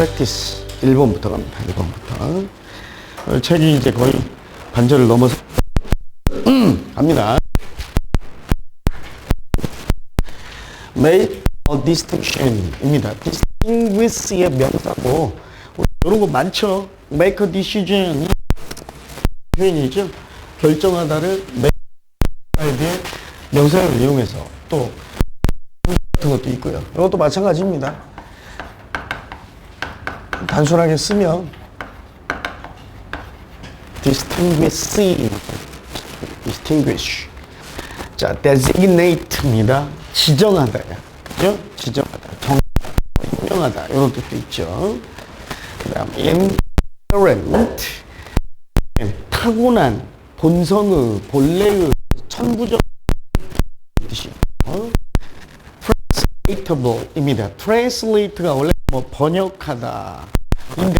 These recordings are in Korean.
practice 1번부터 갑니다. 1번부터. 책이 이제 거의 반절을 넘어서 갑니다. Make a distinction입니다. distinguish의 명사고 이런 거 많죠. Make a decision 표현이죠. 결정하다를 make에 대해 명사를 이용해서 또 같은 것도 있고요. 이것도 마찬가지입니다. 단순하게 쓰면 distinguish. 자, designate입니다. 지정하다야. 그죠? 지정하다. 정명하다. 이런 뜻도 있죠. 그 다음 inherent. 타고난, 본성의, 본래의, 천부적 뜻이. translatable입니다. translate가 원래 뭐 번역하다. 인데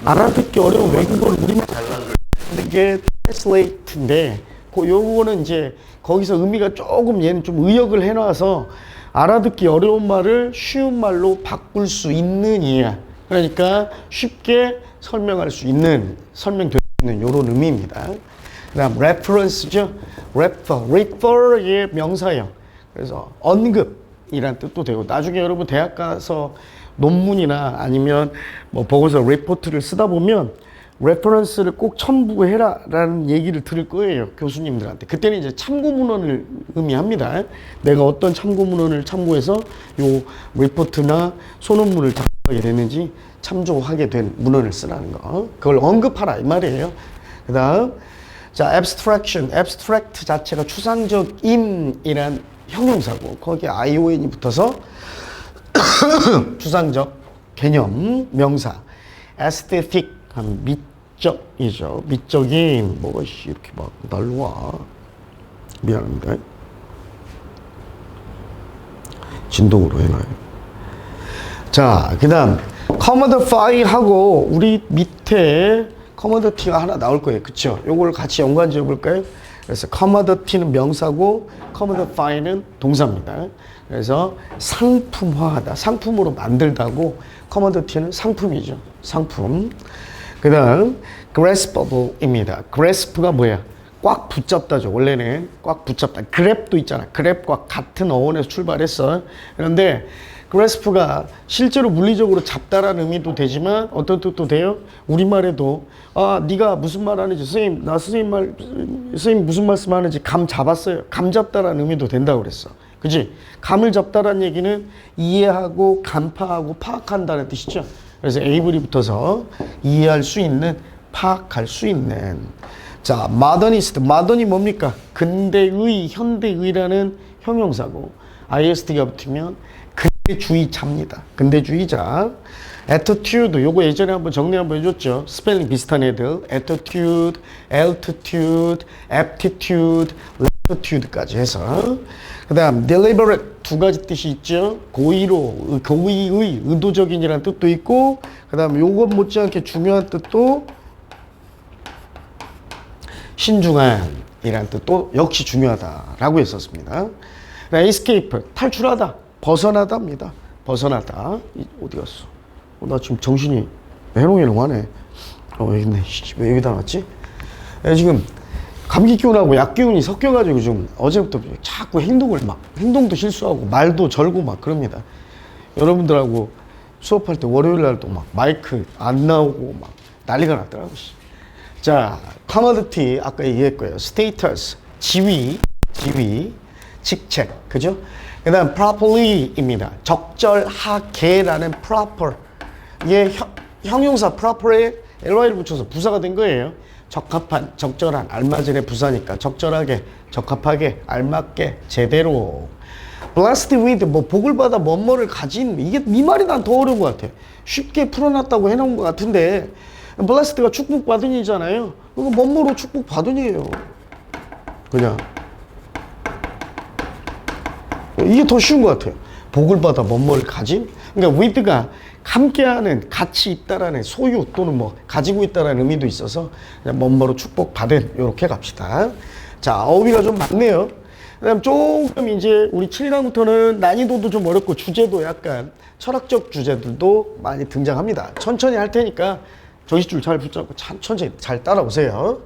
알아듣기 어려운 외국어를 우리만 근데 이게 translate인데 요거는 이제 거기서 의미가 조금 얘는 좀 의역을 해놔서 알아듣기 어려운 말을 쉬운 말로 바꿀 수 있는 이야. 그러니까 쉽게 설명할 수 있는, 설명될 수 있는 이런 의미입니다. 그 다음 reference죠. refer의 명사형. 그래서 언급이란 뜻도 되고 나중에 여러분 대학 가서 논문이나 아니면 뭐 보고서 리포트를 쓰다 보면 레퍼런스를 꼭 첨부해라 라는 얘기를 들을 거예요. 교수님들한테. 그때는 이제 참고문헌을 의미합니다. 내가 어떤 참고문헌을 참고해서 요 리포트나 소논문을 작성하게 됐는지 참조하게 된 문헌을 쓰라는 거. 그걸 언급하라 이 말이에요. 그 다음 자 abstraction. abstract 자체가 추상적인이란 형용사고 거기에 ION이 붙어서 추상적 개념 명사. aesthetic 하면 미적이죠. 미적인 뭐가 이렇게 막 날라와. 미안합니다. 진동으로 해놔요. 자, 그 다음 commodify 하고 우리 밑에 commodity가 하나 나올 거예요. 그쵸? 요걸 같이 연관 지어 볼까요? 그래서 commodity는 명사고 commodify는 동사입니다. 그래서 상품화하다. 상품으로 만들다고 commodity는 상품이죠. 상품. 그 다음 graspable입니다. grasp가 뭐야? 꽉 붙잡다죠. 원래는 꽉 붙잡다. grab도 있잖아. grab과 같은 어원에서 출발했어. 그런데 grasp가 실제로 물리적으로 잡다라는 의미도 되지만 어떤 뜻도 돼요? 우리말에도 아 네가 무슨 말 하는지 선생님 나 선생님 무슨 말씀 하는지 감 잡았어요. 감 잡다라는 의미도 된다고 그랬어. 그치? 감을 잡다라는 얘기는 이해하고 간파하고 파악한다는 뜻이죠. 그래서 able이 붙어서 이해할 수 있는, 파악할 수 있는. 자, modernist. modern이 뭡니까? 근대의, 현대의라는 형용사고 ist가 붙으면 근대주의자입니다. 근대주의자. attitude. 요거 예전에 한번 정리 한번 해줬죠. 스펠링 비슷한 애들. attitude, altitude, aptitude, latitude까지 해서. 그 다음 deliberate 두 가지 뜻이 있죠. 고의로, 고의의, 의도적인이라는 뜻도 있고 그 다음 요것 못지않게 중요한 뜻도 신중한이라는 뜻도 역시 중요하다라고 했었습니다. escape, 탈출하다, 벗어나다입니다. 벗어나다. 어디 갔어? 나 지금 정신이 해롱해롱하네. 여기 있네. 왜 여기다 놨지? 지금 감기 기운하고 약 기운이 섞여가지고 좀 어제부터 자꾸 행동도 실수하고 말도 절고 막 그럽니다. 여러분들하고 수업할 때 월요일 날도 막 마이크 안 나오고 막 난리가 났더라고요. 자, commodity 아까 얘기했고요. status, 지위, 직책, 그죠? 그 다음 properly입니다. 적절하게라는 proper. 이게 형용사 proper에 ly를 붙여서 부사가 된 거예요. 적합한, 적절한, 알맞은의 부사니까 적절하게, 적합하게, 알맞게, 제대로. blessed with, 뭐 복을 받아 뭐뭐를 가진, 이게 이 말이 난 더 어려운 것 같아. 쉽게 풀어놨다고 해놓은 것 같은데 blessed가 축복받은이잖아요. 그거 뭐뭐로 축복받은이에요. 그냥 이게 더 쉬운 것 같아요. 복을 받아 뭐뭐를 가진. 그러니까 with가 함께하는, 같이 있다라는 소유 또는 뭐 가지고 있다라는 의미도 있어서 그냥 뭐뭐로 축복받은 이렇게 갑시다. 자, 어휘가 좀 많네요. 그다음 조금 이제 우리 7강부터는 난이도도 좀 어렵고 주제도 약간 철학적 주제들도 많이 등장합니다. 천천히 할 테니까 저희줄 잘 붙잡고 천천히 잘 따라오세요.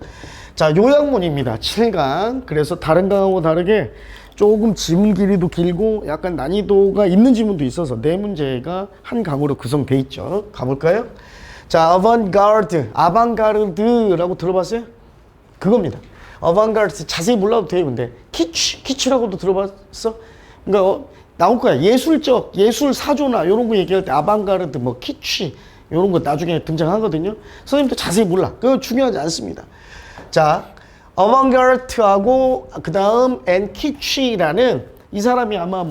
자, 요약문입니다. 7강. 그래서 다른 강하고 다르게 조금 지문 길이도 길고 약간 난이도가 있는 지문도 있어서 네 문제가 한 강으로 구성돼 있죠. 가볼까요? 자, 아방가르드라고 들어봤어요? 그겁니다. 아방가르드 자세히 몰라도 돼요. 근데 키치라고도 들어봤어? 그러니까 나올 거야. 예술적, 예술 사조나 이런 거 얘기할 때 아방가르드, 뭐 키치 이런 거 나중에 등장하거든요. 선생님도 자세히 몰라. 그거 중요하지 않습니다. 자, 아방가르트하고 그 다음 키치라는 이 사람이 아마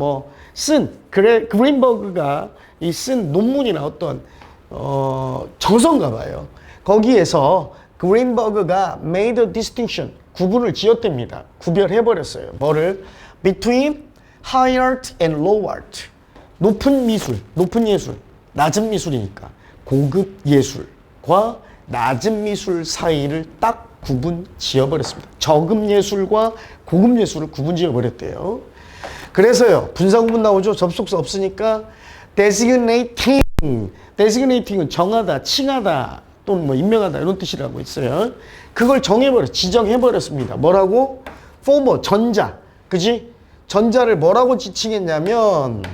그린버그가 쓴 논문이나 어떤 저서인가 봐요. 거기에서 그린버그가 made a distinction, 구분을 지었답니다. 구별해버렸어요. 뭐를? between high art and low art. 높은 미술, 높은 예술, 낮은 미술이니까 고급 예술과 낮은 미술 사이를 딱 구분 지어버렸습니다. 저급 예술과 고급 예술을 구분 지어버렸대요. 그래서요, 분사구문 나오죠. 접속사 없으니까 designating은 정하다, 칭하다 또는 뭐 임명하다 이런 뜻이라고 있어요. 그걸 지정해버렸습니다. 뭐라고? former, 전자. 그지? 전자를 뭐라고 지칭했냐면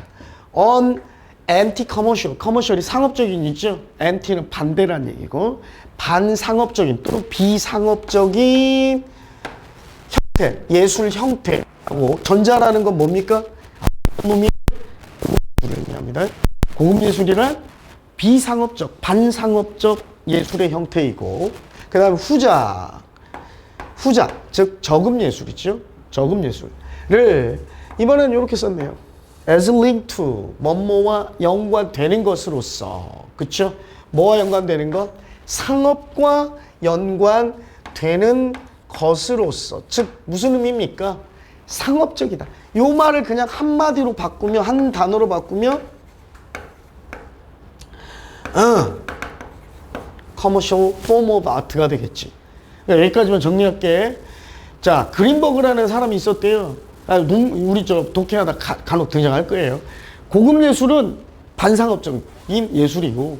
on anti-commercial. commercial이 상업적인 이죠. anti는 반대란 얘기고 반상업적인 또는 비상업적인 형태, 예술 형태하고 전자라는 건 뭡니까? 놈이 고급예술을 의미합니다. 고급예술이란 비상업적, 반상업적 예술의 형태이고 그 다음에 후자, 즉 저급예술이죠. 저급예술을 이번엔 이렇게 썼네요. as linked to, 뭐뭐와 연관되는 것으로서. 그쵸? 뭐와 연관되는 것? 상업과 연관되는 것으로서. 즉 무슨 의미입니까? 상업적이다. 요 말을 그냥 한마디로 바꾸면, 한 단어로 바꾸면 commercial form of art가 되겠지. 여기까지만 정리할게. 자, 그린버그라는 사람이 있었대요. 우리 독해하다 간혹 등장할 거예요. 고급 예술은 반상업적인 예술이고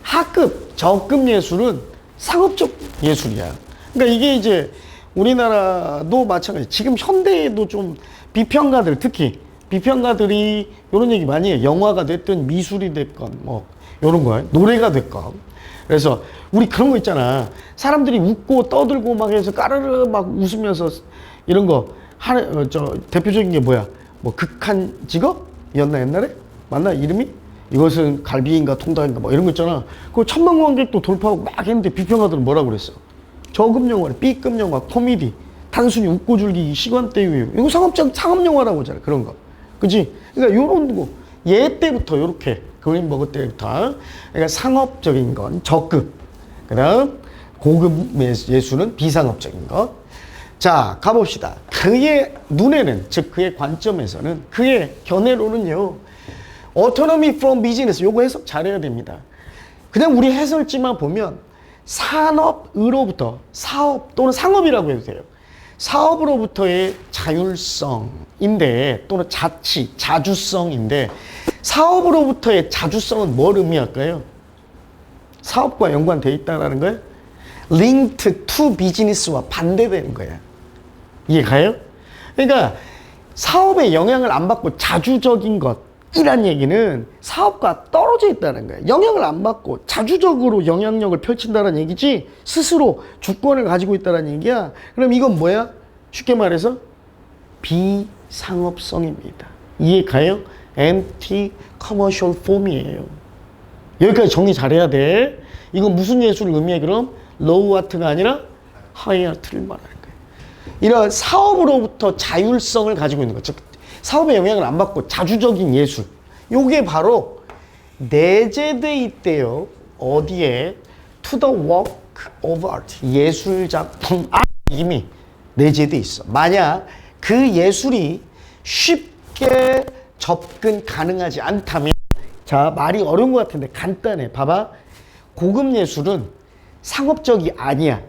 하급, 저급 예술은 상업적 예술이야. 그러니까 이게 이제 우리나라도 마찬가지. 지금 현대에도 좀 비평가들, 특히 비평가들이 이런 얘기 많이 해요. 영화가 됐든 미술이 됐건 뭐 이런 거, 노래가 됐건. 그래서 우리 그런 거 있잖아. 사람들이 웃고 떠들고 막 해서 까르르 막 웃으면서 이런 거 대표적인 게 뭐야? 뭐 극한 직업이었나 옛날에? 맞나 이름이? 이것은 갈비인가 통닭인가 뭐 이런 거 있잖아. 그 천만 관객도 돌파하고 막 했는데 비평가들은 뭐라고 그랬어? 저급 영화를 B급 영화, 코미디, 단순히 웃고 즐기기, 시간대 유유. 이거 상업 영화라고 하잖아. 그런 거. 그치? 그러니까 요런 거. 얘 때부터 요렇게 그린버그 때부터 그러니까 상업적인 건 저급. 그 다음 고급 예술은 비상업적인 것. 자, 가봅시다. 그의 눈에는, 즉 그의 관점에서는, 그의 견해로는요, autonomy from business, 요거 해석 잘해야 됩니다. 그냥 우리 해설지만 보면 산업으로부터, 사업 또는 상업이라고 해도 돼요. 사업으로부터의 자율성인데 또는 자주성인데 사업으로부터의 자주성은 뭘 의미할까요? 사업과 연관되어 있다는 거예요? linked to business와 반대되는 거야. 이해가요? 그러니까 사업에 영향을 안 받고 자주적인 것이란 얘기는 사업과 떨어져 있다는 거예요. 영향을 안 받고 자주적으로 영향력을 펼친다는 얘기지 스스로 주권을 가지고 있다는 얘기야. 그럼 이건 뭐야? 쉽게 말해서 비상업성입니다. 이해가요? anti-commercial form이에요. 여기까지 정리 잘해야 돼. 이건 무슨 예술을 의미해 그럼? 로우 아트가 아니라 하이 아트를 말하는 거예요. 이런 사업으로부터 자율성을 가지고 있는 것, 즉 사업에 영향을 안 받고 자주적인 예술. 요게 바로 내재돼 있대요. 어디에? To the work of art. 예술 작품 이미 내재돼 있어. 만약 그 예술이 쉽게 접근 가능하지 않다면, 자, 말이 어려운 것 같은데 간단해. 봐봐. 고급 예술은 상업적이 아니야.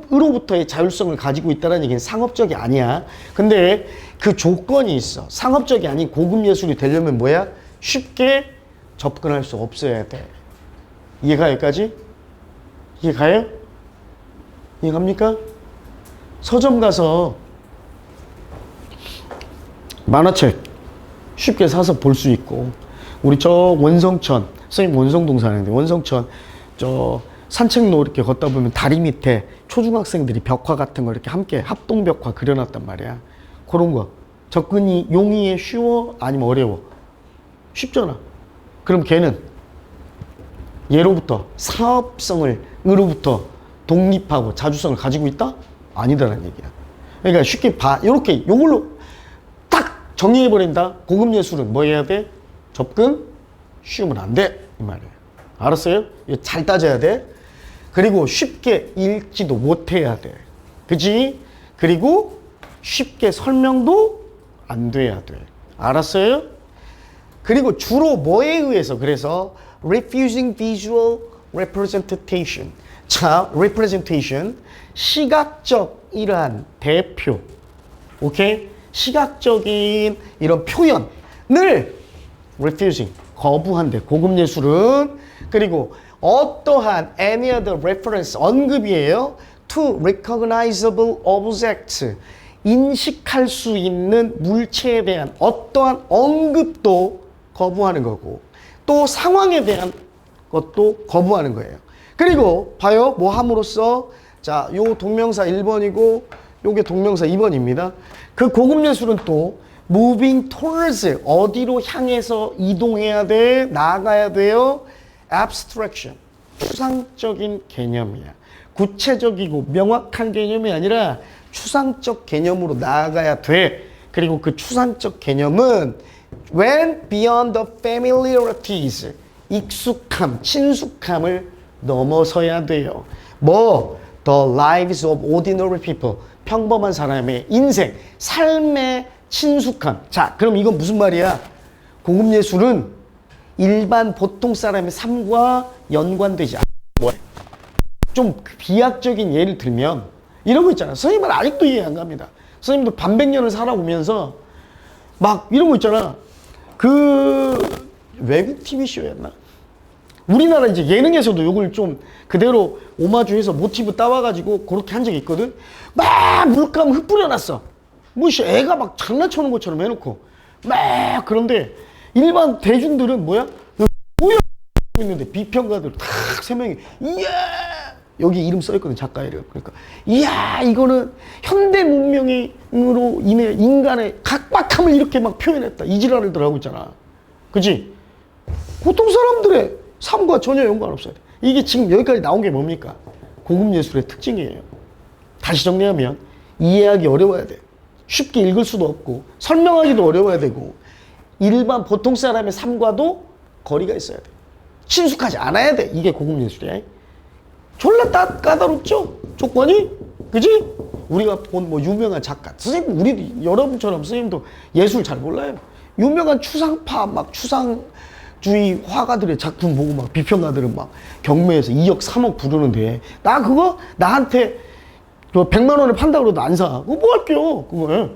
상업으로부터의 자율성을 가지고 있다는 얘기는 상업적이 아니야. 근데 그 조건이 있어. 상업적이 아닌 고급 예술이 되려면 뭐야? 쉽게 접근할 수 없어야 돼. 이해가 여기까지? 이해가요? 이해갑니까? 서점 가서 만화책 쉽게 사서 볼 수 있고, 우리 저 원성천, 선생님 원성동 사는데 원성천 저 산책로 이렇게 걷다 보면 다리 밑에 초중학생들이 벽화 같은 거 이렇게 함께 합동 벽화 그려놨단 말이야. 그런 거 접근이 용이해? 쉬워? 아니면 어려워? 쉽잖아. 그럼 걔는 얘로부터 사업성으로부터 독립하고 자주성을 가지고 있다? 아니다라는 얘기야. 그러니까 쉽게 이렇게 요걸로 딱 정리해버린다. 고급 예술은 뭐 해야 돼? 접근 쉬우면 안 돼. 이 말이에요. 알았어요? 이거 잘 따져야 돼. 그리고 쉽게 읽지도 못해야 돼. 그치? 그리고 쉽게 설명도 안 돼야 돼. 알았어요? 그리고 주로 뭐에 의해서, 그래서 refusing visual representation. 자, representation, 시각적 이러한 대표, 오케이? 시각적인 이런 표현을 refusing, 거부한대, 고급 예술은. 그리고 어떠한 any other reference, 언급이에요. to recognizable objects, 인식할 수 있는 물체에 대한 어떠한 언급도 거부하는 거고, 또 상황에 대한 것도 거부하는 거예요. 그리고 봐요. 뭐 함으로써, 자, 요 동명사 1번이고 요게 동명사 2번입니다. 그 고급 예술은 또 moving towards, 어디로 향해서 이동해야 돼? 나아가야 돼요? abstraction, 추상적인 개념이야. 구체적이고 명확한 개념이 아니라 추상적 개념으로 나아가야 돼. 그리고 그 추상적 개념은 when beyond the familiarities, 익숙함, 친숙함을 넘어서야 돼요. 뭐 the lives of ordinary people, 평범한 사람의 인생, 삶의 친숙함. 자, 그럼 이건 무슨 말이야? 고급 예술은 일반 보통 사람의 삶과 연관되지 않아. 뭐야? 좀 비약적인 예를 들면 이런 거 있잖아. 선생님은 아직도 이해 안 갑니다. 선생님도 반백년을 살아오면서 막 이런 거 있잖아. 그 외국 TV쇼였나? 우리나라 이제 예능에서도 이걸 좀 그대로 오마주해서 모티브 따와가지고 그렇게 한 적이 있거든. 막 물감 흩뿌려놨어. 뭐 애가 막 장난쳐놓은 것처럼 해놓고 막. 그런데 일반 대중들은 뭐야? 뭐야 있는데 비평가들 딱 세 명이 이야, 여기 이름 써있거든, 작가 이름. 그러니까 이야, 이거는 현대 문명으로 인해 인간의 각박함을 이렇게 막 표현했다, 이 지랄을 하고 있잖아. 그치? 보통 사람들의 삶과 전혀 연관없어요. 이게 지금 여기까지 나온 게 뭡니까? 고급 예술의 특징이에요. 다시 정리하면 이해하기 어려워야 돼. 쉽게 읽을 수도 없고 설명하기도 어려워야 되고 일반 보통 사람의 삶과도 거리가 있어야 돼. 친숙하지 않아야 돼. 이게 고급 예술이야. 졸라 까다롭죠? 조건이? 그지? 우리가 본 뭐 유명한 작가, 선생님, 우리 여러분처럼 선생님도 예술 잘 몰라요. 유명한 추상파, 막 추상주의 화가들의 작품 보고 막 비평가들은 막 경매에서 2억, 3억 부르는데 나 그거 나한테 100만 원에 판다 그래도 안 사. 그거 뭐 할게요, 그거.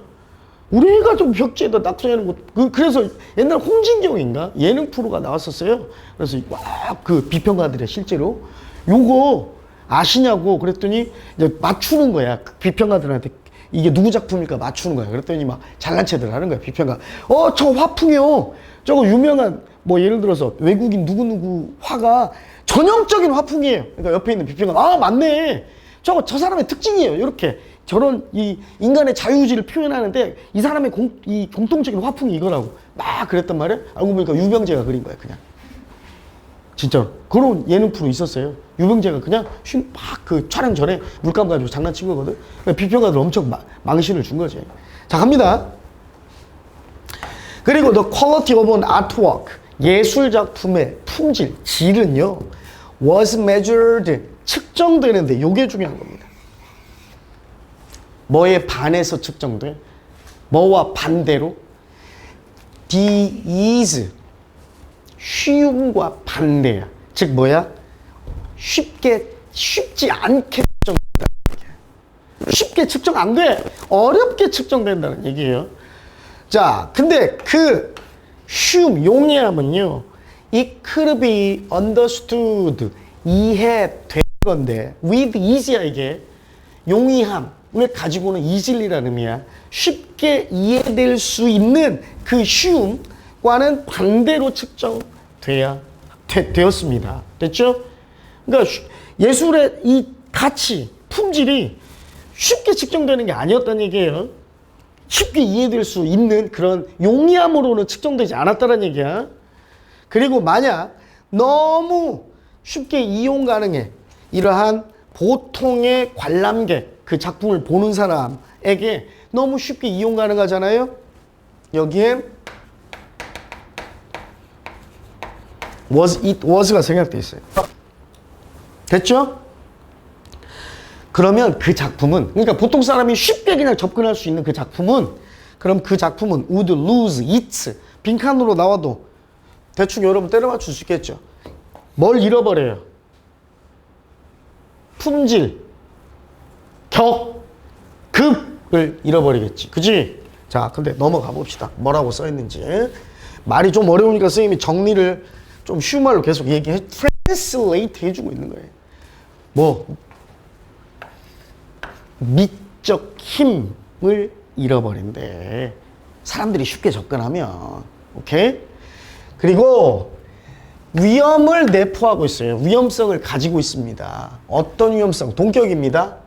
우리가 좀 벽지에다 낙서하는 것. 그래서 옛날 홍진경인가 예능 프로가 나왔었어요. 그래서 막 그 비평가들의 실제로 요거 아시냐고 그랬더니 이제 맞추는 거야. 그 비평가들한테 이게 누구 작품일까 맞추는 거야. 그랬더니 막 잘난 체들 하는 거야, 비평가. 저 화풍이요. 저거 유명한 뭐 예를 들어서 외국인 누구누구 화가 전형적인 화풍이에요. 그러니까 옆에 있는 비평가, 아 맞네, 저 사람의 특징이에요. 이렇게 저런 이 인간의 자유의지를 표현하는데 이 사람의 이 공통적인 화풍이 이거라고 막 그랬단 말이야. 알고 보니까 유병재가 그린 거야, 그냥. 진짜로. 그런 예능 프로 있었어요. 유병재가 그냥 막 그 촬영 전에 물감 가지고 장난친 거거든. 비평가들 엄청 망신을 준 거지. 자, 갑니다. 그리고 the quality of an artwork, 예술 작품의 품질, 질은요, was measured, 측정되는데 요게 중요한 겁니다. 뭐에 반해서 측정돼? 뭐와 반대로? the is, 쉬움과 반대야. 즉 뭐야? 쉽지 않게 측정된다. 쉽게 측정 안 돼. 어렵게 측정된다는 얘기예요. 자, 근데 그 쉬움, 용이함은요, it could be understood, 이해된 건데, with easy야, 이게. 용이함을 가지고는 easily라는 의미야. 쉽게 이해될 수 있는 그 쉬움과는 반대로 되었습니다. 됐죠? 그러니까 예술의 이 가치, 품질이 쉽게 측정되는 게 아니었다는 얘기예요. 쉽게 이해될 수 있는 그런 용이함으로는 측정되지 않았다는 얘기야. 그리고 만약 너무 쉽게 이용 가능해, 이러한 보통의 관람객, 그 작품을 보는 사람에게 너무 쉽게 이용 가능하잖아요. 여기엔 was가 생략돼 있어요. 됐죠? 그러면 그 작품은, 그러니까 보통 사람이 쉽게 그냥 접근할 수 있는 그 작품은, 그럼 그 작품은 would lose its, 빈칸으로 나와도 대충 여러분 때려 맞출 수 있겠죠. 뭘 잃어버려요? 품질, 급을 잃어버리겠지. 그지? 자, 근데 넘어가 봅시다. 뭐라고 써 있는지. 말이 좀 어려우니까 선생님이 정리를 좀 쉬운 말로 계속 translate 해주고 있는 거예요. 뭐, 미적 힘을 잃어버린대. 사람들이 쉽게 접근하면. 오케이? 그리고 위험을 내포하고 있어요. 위험성을 가지고 있습니다. 어떤 위험성? 동격입니다.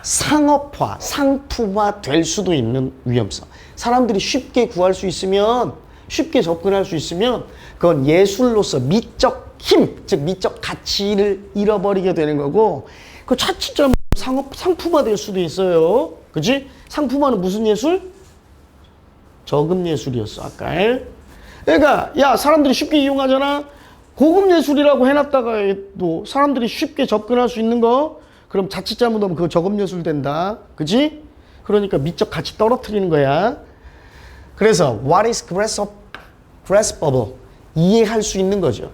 상업화, 상품화 될 수도 있는 위험성. 사람들이 쉽게 구할 수 있으면, 쉽게 접근할 수 있으면 그건 예술로서 미적 힘, 즉 미적 가치를 잃어버리게 되는 거고, 그 차치점 상품화 될 수도 있어요. 그치? 상품화는 무슨 예술? 저급 예술이었어, 아까. 그러니까, 야, 사람들이 쉽게 이용하잖아? 고급 예술이라고 해놨다가 또 사람들이 쉽게 접근할 수 있는 거? 그럼 자칫 잘못하면 그거 저급 예술 된다. 그치? 그러니까 미적 가치 떨어뜨리는 거야. 그래서, what is graspable? 이해할 수 있는 거죠.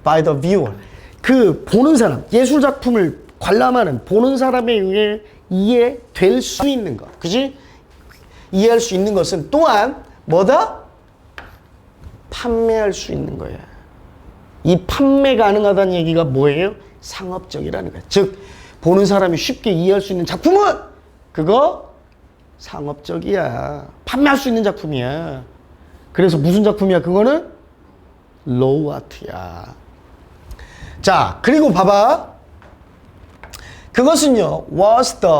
By the viewer. 그 보는 사람, 예술 작품을 관람하는 보는 사람에 의해 이해될 수 있는 것. 그지? 이해할 수 있는 것은 또한 뭐다? 판매할 수 있는 거야. 이 판매 가능하다는 얘기가 뭐예요? 상업적이라는 거야. 즉, 보는 사람이 쉽게 이해할 수 있는 작품은 그거 상업적이야. 판매할 수 있는 작품이야. 그래서 무슨 작품이야? 그거는 로우 아트야. 자, 그리고 봐봐. 그것은요, was the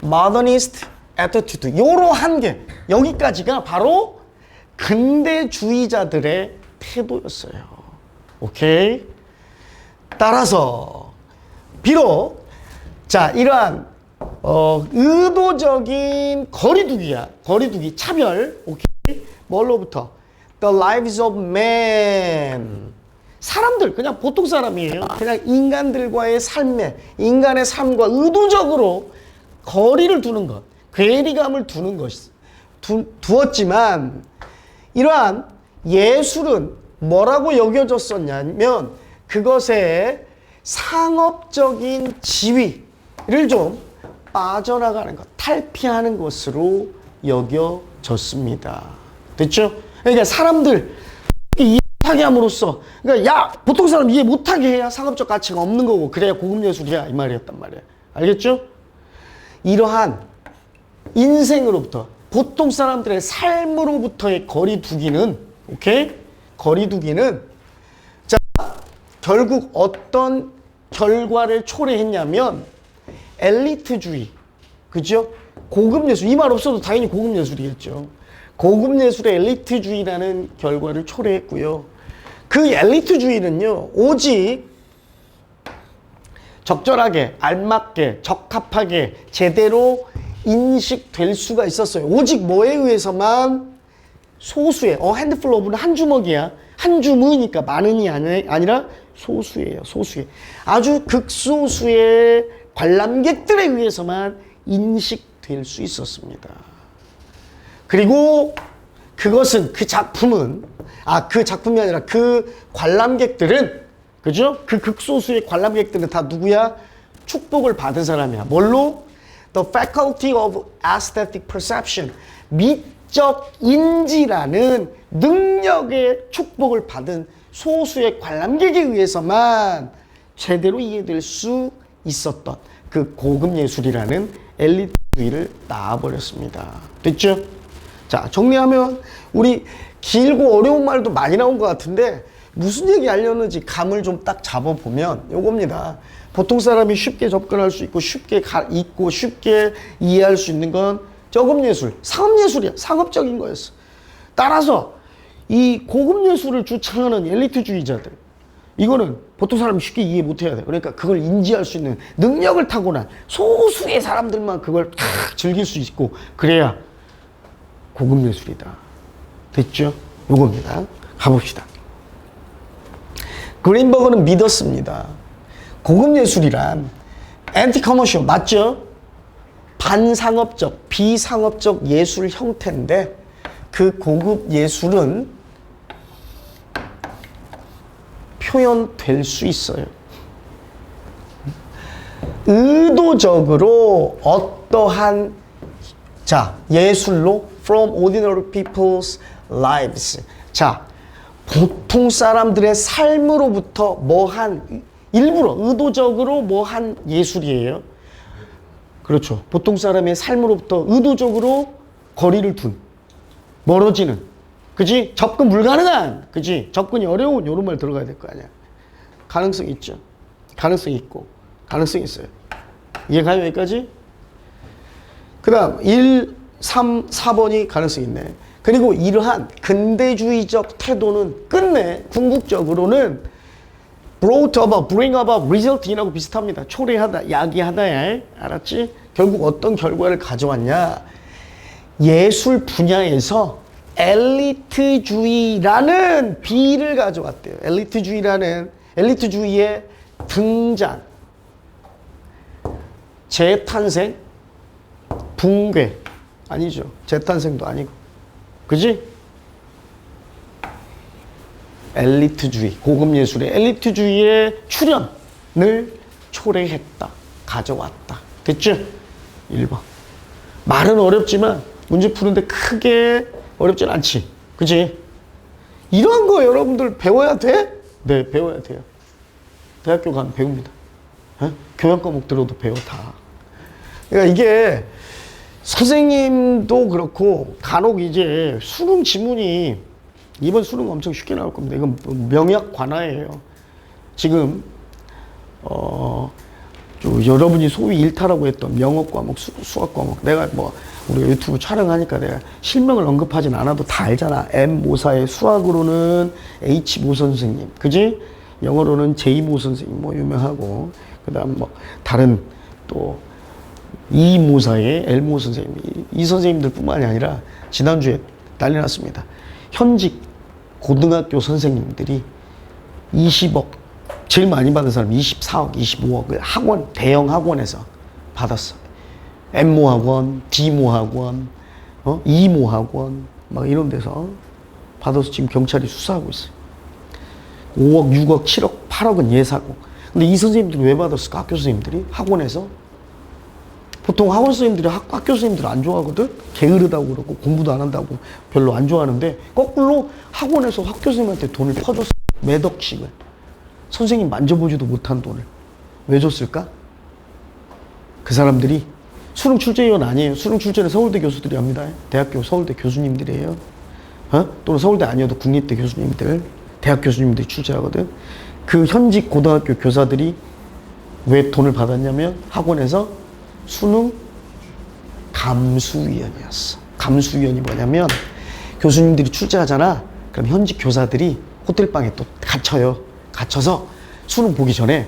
modernist attitude. 요러한 게, 여기까지가 바로 근대주의자들의 태도였어요. 오케이? 따라서, 비록, 자, 이러한, 의도적인 거리두기야. 거리두기, 차별. 오케이? 뭘로부터? The lives of men. 사람들, 그냥 보통 사람이에요. 그냥 인간들과의 삶에, 인간의 삶과 의도적으로 거리를 두는 것, 괴리감을 두는 것이, 두었지만, 이러한 예술은 뭐라고 여겨졌었냐면, 그것의 상업적인 지위를 좀 빠져나가는 것, 탈피하는 것으로 여겨졌습니다. 됐죠? 그러니까 사람들, 이해하게 함으로써, 그러니까 야, 보통 사람 이해 못하게 해야 상업적 가치가 없는 거고, 그래야 고급 예술이야, 이 말이었단 말이야. 알겠죠? 이러한 인생으로부터, 보통 사람들의 삶으로부터의 거리두기는, 오케이? 거리두기는, 자, 결국 어떤 결과를 초래했냐면, 엘리트주의, 그죠? 고급 예술, 이 말 없어도 당연히 고급 예술이겠죠. 고급 예술의 엘리트주의라는 결과를 초래했고요. 그 엘리트주의는요, 오직 적절하게, 알맞게, 적합하게, 제대로 인식될 수가 있었어요. 오직 뭐에 의해서만? 소수의, 핸드풀 오브는 한 주먹이야. 한 주무니까 많은이 아니라 소수예요. 소수의. 아주 극소수의 관람객들에 의해서만 인식될 수 있었습니다. 그리고 그것은, 그 작품은, 그 작품이 아니라 그 관람객들은, 그죠? 그 극소수의 관람객들은 다 누구야? 축복을 받은 사람이야. 뭘로? the faculty of aesthetic perception, 미적 인지라는 능력의 축복을 받은 소수의 관람객에 의해서만 제대로 이해될 수 있었던 그 고급 예술이라는 엘리트주의를 낳아버렸습니다. 됐죠? 자, 정리하면 우리 길고 어려운 말도 많이 나온 것 같은데 무슨 얘기 하려는지 감을 좀 딱 잡아보면 요겁니다. 보통 사람이 쉽게 접근할 수 있고 쉽게 읽고 쉽게 이해할 수 있는 건 저급 예술, 상업 예술이야. 상업적인 거였어. 따라서 이 고급 예술을 주창하는 엘리트주의자들, 이거는 보통 사람이 쉽게 이해 못해야 돼. 그러니까 그걸 인지할 수 있는 능력을 타고난 소수의 사람들만 그걸 즐길 수 있고 그래야 고급 예술이다. 됐죠? 요겁니다. 가봅시다. 그린버그는 믿었습니다. 고급 예술이란 엔티커머셜 맞죠? 반상업적, 비상업적 예술 형태인데 그 고급 예술은 표현될 수 있어요. 의도적으로 어떠한 예술로 from ordinary people's lives. 보통 사람들의 삶으로부터 뭐한 일부러 의도적으로 뭐한 예술이에요. 그렇죠. 보통 사람의 삶으로부터 의도적으로 거리를 둔, 멀어지는, 그지? 접근 불가능한, 그지? 접근이 어려운 이런 말 들어가야 될 거 아니야. 가능성이 있죠. 가능성이 있고, 가능성이 있어요. 이해가요, 여기까지? 그 다음 1, 3, 4번이 가능성이 있네. 그리고 이러한 근대주의적 태도는 끝내 궁극적으로는 brought about, bring about, result이라고 비슷합니다. 초래하다, 야기하다야. 알았지? 결국 어떤 결과를 가져왔냐? 예술 분야에서 엘리트주의라는 비를 가져왔대요. 엘리트주의의 등장, 재탄생, 붕괴. 아니죠. 재탄생도 아니고. 그지? 엘리트주의, 고급 예술의 엘리트주의의 출현을 초래했다. 가져왔다. 됐죠? 1번. 말은 어렵지만 문제 푸는데 크게 어렵진 않지. 그지? 이런 거 여러분들 배워야 돼? 네, 배워야 돼요. 대학교 가면 배웁니다. 교양 과목 들어도 배워 다. 그러니까 이게 선생님도 그렇고 간혹 이제 수능 지문이 이번 수능 엄청 쉽게 나올 겁니다. 이건 명약 관하예요. 지금 여러분이 소위 일타라고 했던 영어 과목, 수학 과목, 내가 우리가 유튜브 촬영하니까 내가 실명을 언급하진 않아도 다 알잖아. M 모사의 수학으로는 H 모 선생님, 그지? 영어로는 J 모 선생님 유명하고, 그다음 다른 또 E 모사의 L 모 선생님, 이 선생님들뿐만이 아니라 지난주에 난리 났습니다. 현직 고등학교 선생님들이 20억, 제일 많이 받은 사람 24억, 25억을 학원, 대형 학원에서 받았어. M모 학원, D모 학원, E모 학원, 이런 데서 받아서 지금 경찰이 수사하고 있어요. 5억, 6억, 7억, 8억은 예사고. 근데 이 선생님들이 왜 받았을까? 학교 선생님들이? 학원에서? 보통 학원 선생님들이 학교 선생님들 안 좋아하거든? 게으르다고 그러고 공부도 안 한다고 별로 안 좋아하는데 거꾸로 학원에서 학교 선생님한테 돈을 퍼줬어. 몇 억씩을. 선생님 만져보지도 못한 돈을. 왜 줬을까? 그 사람들이 수능 출제위원 아니에요. 수능 출제는 서울대 교수들이 합니다. 대학교 서울대 교수님들이에요. 또는 서울대 아니어도 국립대 교수님들, 대학 교수님들이 출제하거든. 그 현직 고등학교 교사들이 왜 돈을 받았냐면 학원에서 수능 감수위원이었어. 감수위원이 뭐냐면 교수님들이 출제하잖아. 그럼 현직 교사들이 호텔방에 또 갇혀요. 갇혀서 수능 보기 전에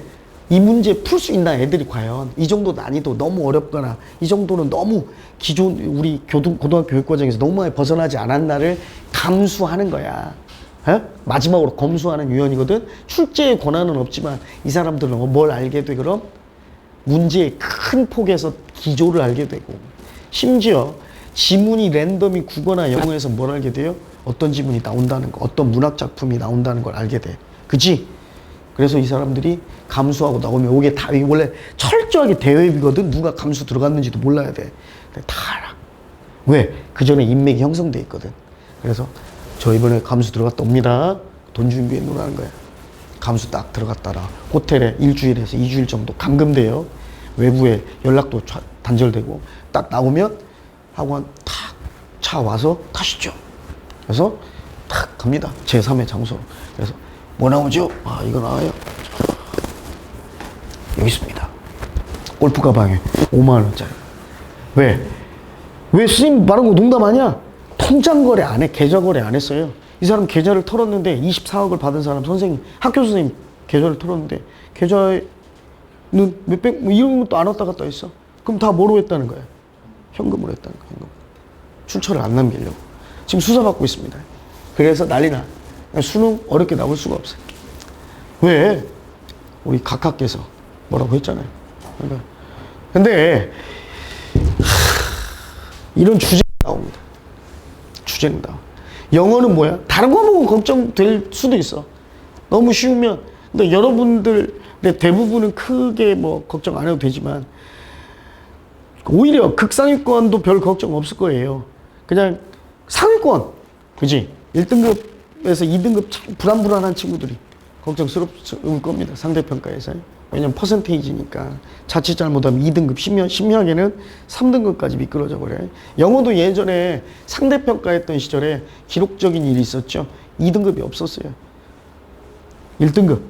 이 문제 풀 수 있나 애들이 과연 이 정도 난이도 너무 어렵거나 이 정도는 너무 기존 우리 고등학교 교육과정에서 너무 많이 벗어나지 않았나를 감수하는 거야. 마지막으로 검수하는 위원이거든. 출제의 권한은 없지만 이 사람들은 뭘 알게 돼? 그럼 문제의 큰 폭에서 기조를 알게 되고, 심지어 지문이 랜덤이 국어나 영어에서 뭘 알게 돼요? 어떤 지문이 나온다는 거, 어떤 문학 작품이 나온다는 걸 알게 돼. 그지? 그래서 이 사람들이 감수하고 나오면 이게 다 원래 철저하게 대회비거든. 누가 감수 들어갔는지도 몰라야 돼. 다 알아. 왜? 그 전에 인맥이 형성돼 있거든. 그래서 저 이번에 감수 들어갔다 옵니다. 돈 준비해 놓으라는 거야. 감수 딱 들어갔다라 호텔에 일주일에서 2주일 정도 감금돼요. 외부에 연락도 단절되고 딱 나오면 학원 탁 차 와서 가시죠. 그래서 탁 갑니다. 제3의 장소로. 그래서 뭐 나오죠? 아, 이거 나와요. 여기 있습니다. 골프 가방에 5만 원짜리. 왜? 왜 스님 말한 거 농담 아니야? 통장 거래 안 해. 계좌 거래 안 했어요. 이 사람 계좌를 털었는데 24억을 받은 사람 선생님, 학교 선생님 계좌를 털었는데 계좌에는 몇백, 뭐 이런 것도 안 왔다 갔다 했어. 그럼 다 뭐로 했다는 거야? 현금으로 했다는 거야. 현금. 출처를 안 남기려고. 지금 수사받고 있습니다. 그래서 난리나. 수능 어렵게 나올 수가 없어요. 왜? 우리 각하께서 뭐라고 했잖아요. 그러니까. 근데 이런 주제가 나옵니다. 주제는 나와. 영어는 뭐야? 다른 과목은 걱정될 수도 있어. 너무 쉬우면. 근데 여러분들, 근데 대부분은 크게 뭐 걱정 안 해도 되지만 오히려 극상위권도 별 걱정 없을 거예요. 그냥 상위권, 그지? 1등급에서 2등급 참 불안불안한 친구들이 걱정스러울 겁니다. 상대평가에서. 왜냐면 퍼센테이지니까. 자칫 잘못하면 2등급, 심야에는 3등급까지 미끄러져 버려요. 영어도 예전에 상대평가했던 시절에 기록적인 일이 있었죠. 2등급이 없었어요. 1등급.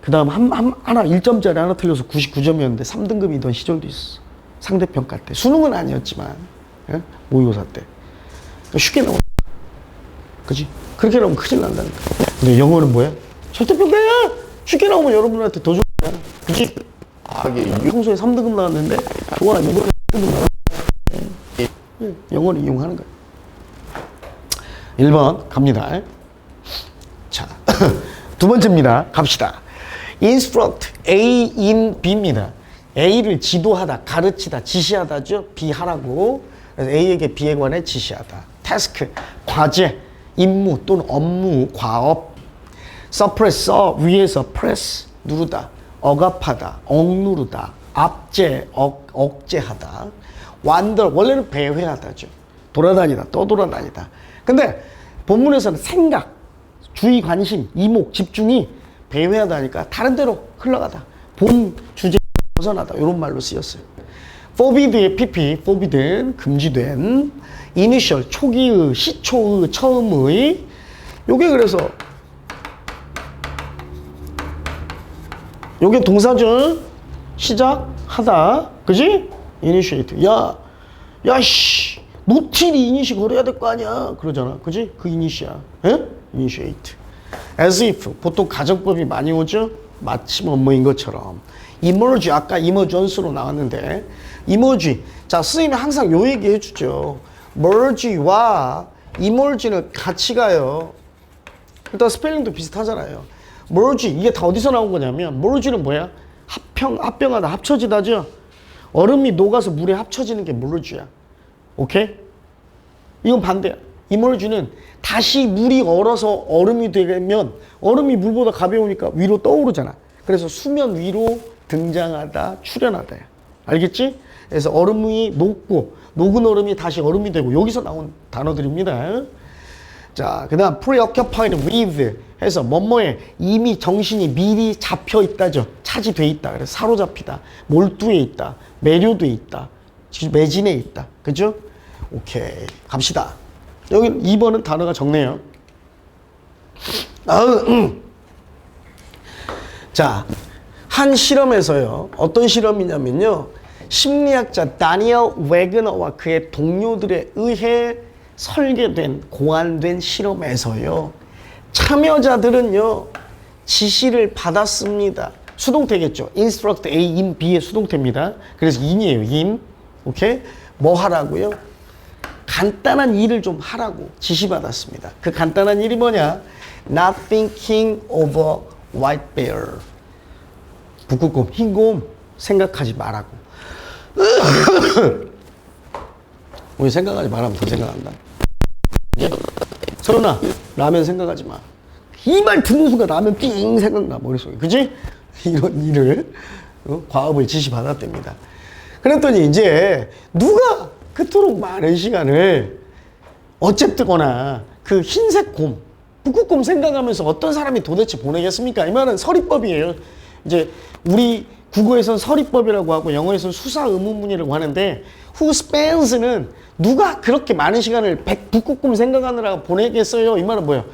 그 다음 하나 1점짜리 하나 틀려서 99점이었는데 3등급이던 시절도 있었어. 상대평가 때. 수능은 아니었지만, 예? 모의고사 때. 쉽게 나온다. 그치? 그렇게 나오면 큰일 난다는 거야. 근데 영어는 뭐야? 절대평가야! 쉽게 나오면 여러분한테 더 좋은 거야. 그치? 아, 이게 평소에 3등급 나왔는데, 좋아, 이번에 3등급 나왔는데. 영어를 이용하는 거야. 1번 갑니다. 자, 두 번째입니다. 갑시다. Instruct A in B입니다. A를 지도하다, 가르치다, 지시하다죠. B 하라고. 그래서 A에게 B에 관해 지시하다. 태스크, 과제, 임무 또는 업무, 과업. 서프레스, 위에서 프레스, 누르다. 억압하다, 억누르다. 압제, 억제하다. 완더, 원래는 배회하다죠. 돌아다니다, 떠돌아다니다. 근데 본문에서는 생각, 주의, 관심, 이목, 집중이 배회하다니까 다른 데로 흘러가다. 본 주제 벗어나다. 이런 말로 쓰였어요. forbid의 pp, forbidden, 금지된. initial, 초기의, 시초의, 처음의. 요게 그래서 요게 동사죠. 시작하다. 그지? initiate. 야, 씨. 노틸이 이니시 걸어야 될 거 아니야. 그러잖아. 그지? 그 이니시야. 에? initiate. as if. 보통 가정법이 많이 오죠? 마침 업무인 것처럼. emerge. 아까 emergence로 나왔는데. emerge. 자, 선생님이 항상 요 얘기 해주죠. merge와 emerge는 같이 가요. 일단 스펠링도 비슷하잖아요. merge. 이게 다 어디서 나온 거냐면, merge는 뭐야? 합병하다, 합쳐지다죠? 얼음이 녹아서 물에 합쳐지는 게 merge야. 오케이? 이건 반대야. emerge는 다시 물이 얼어서 얼음이 되면 얼음이 물보다 가벼우니까 위로 떠오르잖아. 그래서 수면 위로 등장하다, 출현하다야. 알겠지? 그래서 얼음이 녹고 녹은 얼음이 다시 얼음이 되고 여기서 나온 단어들입니다. 자, 그 다음 preoccupied with 해서 뭐뭐에 이미 정신이 미리 잡혀 있다죠. 차지돼 있다. 그래서 사로잡히다. 몰두해 있다. 매료돼 있다. 매진해 있다. 그죠? 오케이. 갑시다. 여기 2번은 단어가 적네요. 자, 한 실험에서요. 어떤 실험이냐면요. 심리학자 다니엘 웨그너와 그의 동료들에 의해 설계된, 고안된 실험에서요. 참여자들은요. 지시를 받았습니다. 수동태겠죠. instruct A in B의 수동태입니다. 그래서 in이에요. in. 오케이? 뭐 하라고요? 간단한 일을 좀 하라고 지시받았습니다. 그 간단한 일이 뭐냐? Not thinking of a white bear. 북극곰, 흰곰 생각하지 말라고. 우리 생각하지 말라면 더 생각한다. 서른아, 라면 생각하지 마. 이 말 듣는 순간 라면 띵 생각나, 머릿속에. 그지? 이런 일을, 과업을 지시받았답니다. 그랬더니 이제 누가 그토록 많은 시간을 어쨌거나 그 흰색 곰, 북극곰 생각하면서 어떤 사람이 도대체 보내겠습니까? 이 말은 서리법이에요. 이제 우리 국어에서는 서리법이라고 하고 영어에서는 수사 의문문이라고 하는데 who spends는 누가 그렇게 많은 시간을 북극곰 생각하느라고 보내겠어요? 이 말은 뭐예요?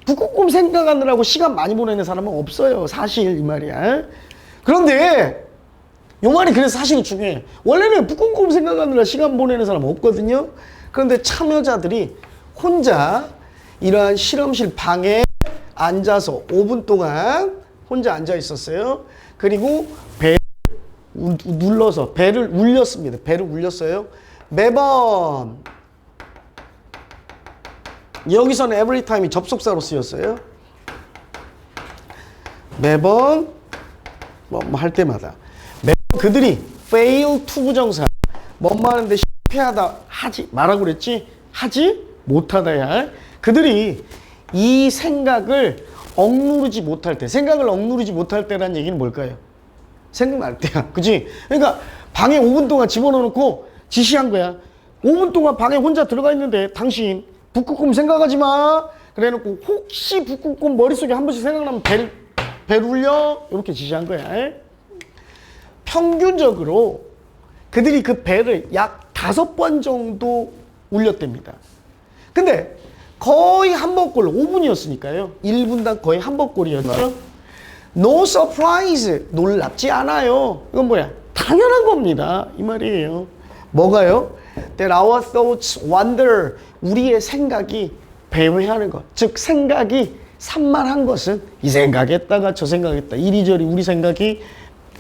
북극곰 생각하느라고 시간 많이 보내는 사람은 없어요. 사실 이 말이야. 그런데 이 말이 그래서 사실이 중요해. 원래는 북극곰 생각하느라 시간 보내는 사람 없거든요. 그런데 참여자들이 혼자 이러한 실험실 방에 앉아서 5분 동안 혼자 앉아 있었어요. 그리고 배를 눌러서 배를 울렸습니다. 배를 울렸어요. 매번 여기서는 every time이 접속사로 쓰였어요. 매번 뭐 할 때마다 매번 그들이 fail to 부정사 뭐뭐 하는데 실패하다 하지 말라고 그랬지? 하지 못하다야. 그들이 이 생각을 억누르지 못할 때, 생각을 억누르지 못할 때라는 얘기는 뭘까요? 생각날 때야. 그치? 그러니까 방에 5분 동안 집어넣어놓고 지시한 거야. 5분 동안 방에 혼자 들어가 있는데 당신 북극곰 생각하지 마. 그래놓고 혹시 북극곰 머릿속에 한 번씩 생각나면 배를 울려. 이렇게 지시한 거야. 평균적으로 그들이 그 배를 약 5번 정도 울렸답니다. 근데 거의 한 번꼴 5분이었으니까요. 1분당 거의 한 번꼴이었죠. No surprise. 놀랍지 않아요. 이건 뭐야? 당연한 겁니다. 이 말이에요. 뭐가요? That our thoughts wander. 우리의 생각이 배회하는 것. 즉 생각이 산만한 것은 이 생각했다가 저 생각했다. 이리저리 우리 생각이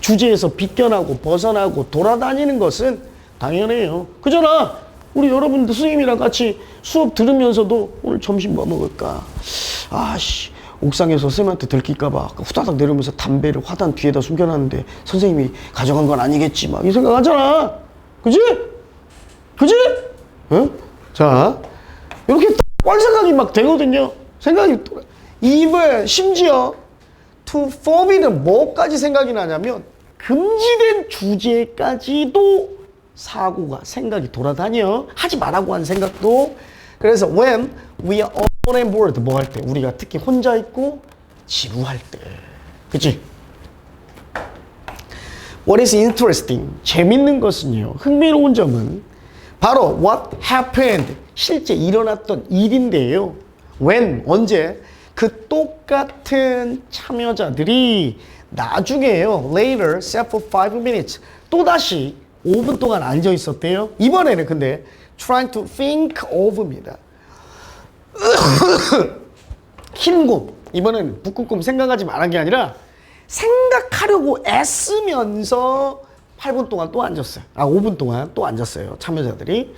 주제에서 비껴나고 벗어나고 돌아다니는 것은 당연해요. 그잖아. 우리 여러분들 선생님이랑 같이 수업 들으면서도 오늘 점심 뭐 먹을까? 아씨 옥상에서 선생님한테 들킬까봐 후다닥 내려오면서 담배를 화단 뒤에다 숨겨놨는데 선생님이 가져간 건 아니겠지 막 이 생각하잖아. 그지? 그지? 응? 자 이렇게 뻘 생각이 막 되거든요. 생각이 입을 심지어 to forbid는 뭐까지 생각이 나냐면 금지된 주제까지도 사고가 생각이 돌아다녀. 하지 말라고 한 생각도. 그래서 when we are alone and bored 뭐 할 때 우리가 특히 혼자 있고 지루할 때. 그치? What is interesting? 재밌는 것은요. 흥미로운 점은 바로 what happened 실제 일어났던 일인데요. when 언제 그 똑같은 참여자들이 나중에요. later sat for 5 minutes 또다시 5분 동안 앉아 있었대요. 이번에는 근데 trying to think of입니다. 흰곰 이번에는 북극곰 생각하지 말한 게 아니라 생각하려고 애쓰면서 8분 동안 또 앉았어요. 5분 동안 또 앉았어요. 참여자들이.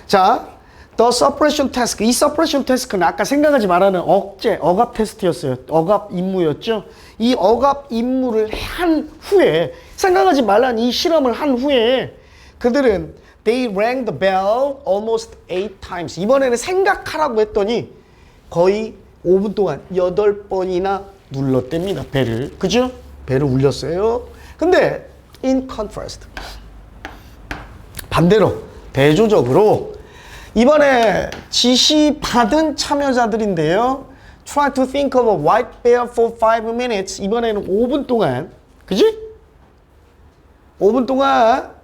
자, the suppression task. 이 suppression task는 아까 생각하지 말라는 억압 테스트였어요. 억압 임무였죠. 이 억압 임무를 한 후에 생각하지 말라는 이 실험을 한 후에 그들은 they rang the bell almost 8 times. 이번에는 생각하라고 했더니 거의 5분 동안 8번이나 눌렀답니다. 배를. 그죠? 배를 울렸어요. 근데 in contrast 반대로 대조적으로 이번에 지시받은 참여자들인데요. Try to think of a white bear for 5 minutes. 이번에는 5분 동안 그지? 5분 동안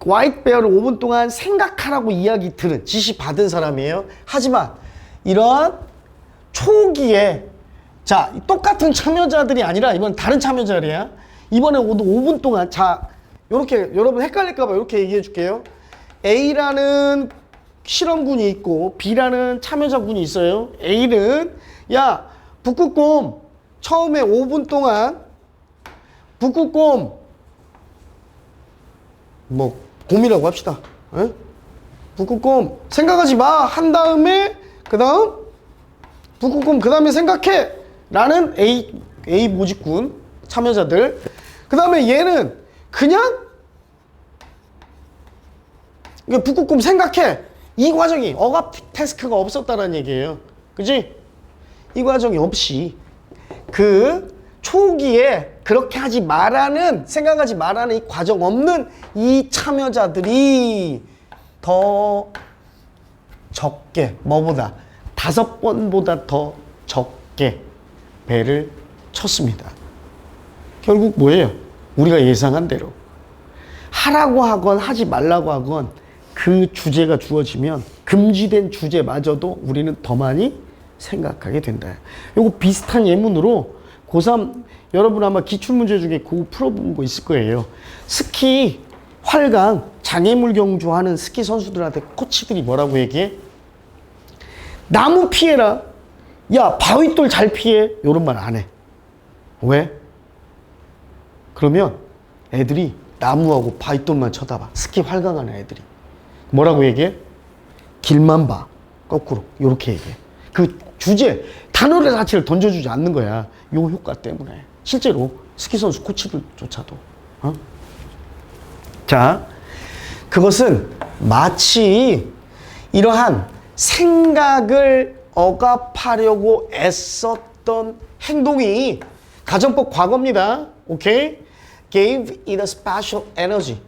화이트 베어를 5분 동안 생각하라고 이야기 들은 지시받은 사람이에요. 하지만 이런 초기에 자 똑같은 참여자들이 아니라 이번 다른 참여자들이야. 이번에 5분 동안 자 요렇게 여러분 헷갈릴까봐 이렇게 얘기해 줄게요. A라는 실험군이 있고 B라는 참여자군이 있어요. A는 야 북극곰 처음에 5분 동안 북극곰 뭐 곰이라고 합시다. 에? 북극곰 생각하지 마 한 다음에 그 다음 북극곰 그 다음에 생각해 라는 A 모집군 참여자들. 그 다음에 얘는 그냥 북극곰 생각해 이 과정이 억압 태스크가 없었다는 얘기예요. 그지? 이 과정이 없이 그 초기에 그렇게 하지 말라는, 생각하지 말라는 이 과정 없는 이 참여자들이 더 적게, 뭐보다 5번보다 더 적게 배를 쳤습니다. 결국 뭐예요? 우리가 예상한 대로 하라고 하건 하지 말라고 하건 그 주제가 주어지면 금지된 주제마저도 우리는 더 많이 생각하게 된다. 요거 비슷한 예문으로 고3 여러분 아마 기출문제 중에 그거 풀어본 거 있을 거예요. 스키 활강 장애물 경주하는 스키 선수들한테 코치들이 뭐라고 얘기해? 나무 피해라. 야, 바위돌 잘 피해. 이런 말 안 해. 왜? 그러면 애들이 나무하고 바위돌만 쳐다봐. 스키 활강하는 애들이. 뭐라고 얘기해? 길만 봐. 거꾸로. 이렇게 얘기해. 그 주제, 단어를 자체를 던져주지 않는 거야. 요 효과 때문에. 실제로 스키 선수 코치들조차도. 자, 그것은 마치 이러한 생각을 억압하려고 애썼던 행동이 가정법 과거입니다. 오케이? Gave it a special energy.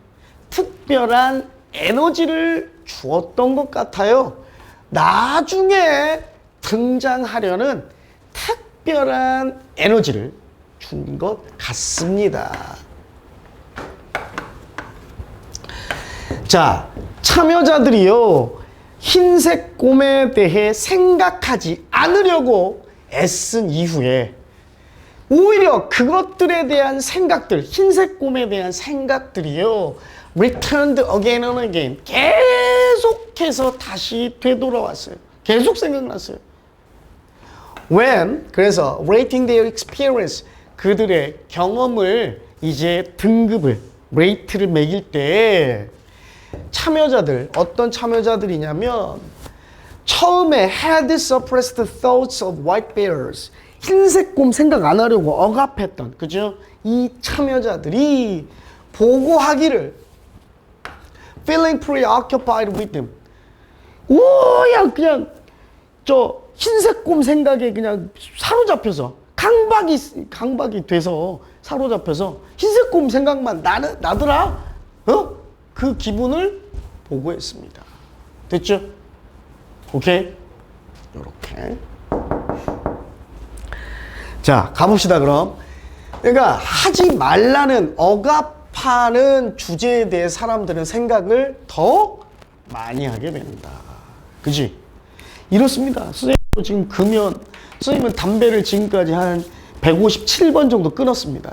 특별한 에너지를 주었던 것 같아요. 나중에 등장하려는 특별한 에너지를 준 것 같습니다. 자, 참여자들이요, 흰색 곰에 대해 생각하지 않으려고 애쓴 이후에 오히려 그것들에 대한 생각들, 흰색 곰에 대한 생각들이요, returned again and again, 계속해서 다시 되돌아왔어요. 계속 생각났어요. When, 그래서 rating their experience, 그들의 경험을 이제 등급을, 레이트를 매길 때 참여자들, 어떤 참여자들이냐면 처음에 had suppressed thoughts of white bears, 흰색 곰 생각 안 하려고 억압했던, 그죠? 이 참여자들이 보고하기를 feeling preoccupied with them. 오야 그냥 저 흰색 곰 생각에 그냥 사로잡혀서 강박이 돼서 사로잡혀서 흰색 곰 생각만 나더라. 그 기분을 보고했습니다. 됐죠? 오케이? 요렇게. 자, 가봅시다, 그럼. 그러니까 하지 말라는 억압하는 주제에 대해 사람들은 생각을 더 많이 하게 된다. 그지? 이렇습니다. 선생님도 지금 선생님은 담배를 지금까지 한 157번 정도 끊었습니다.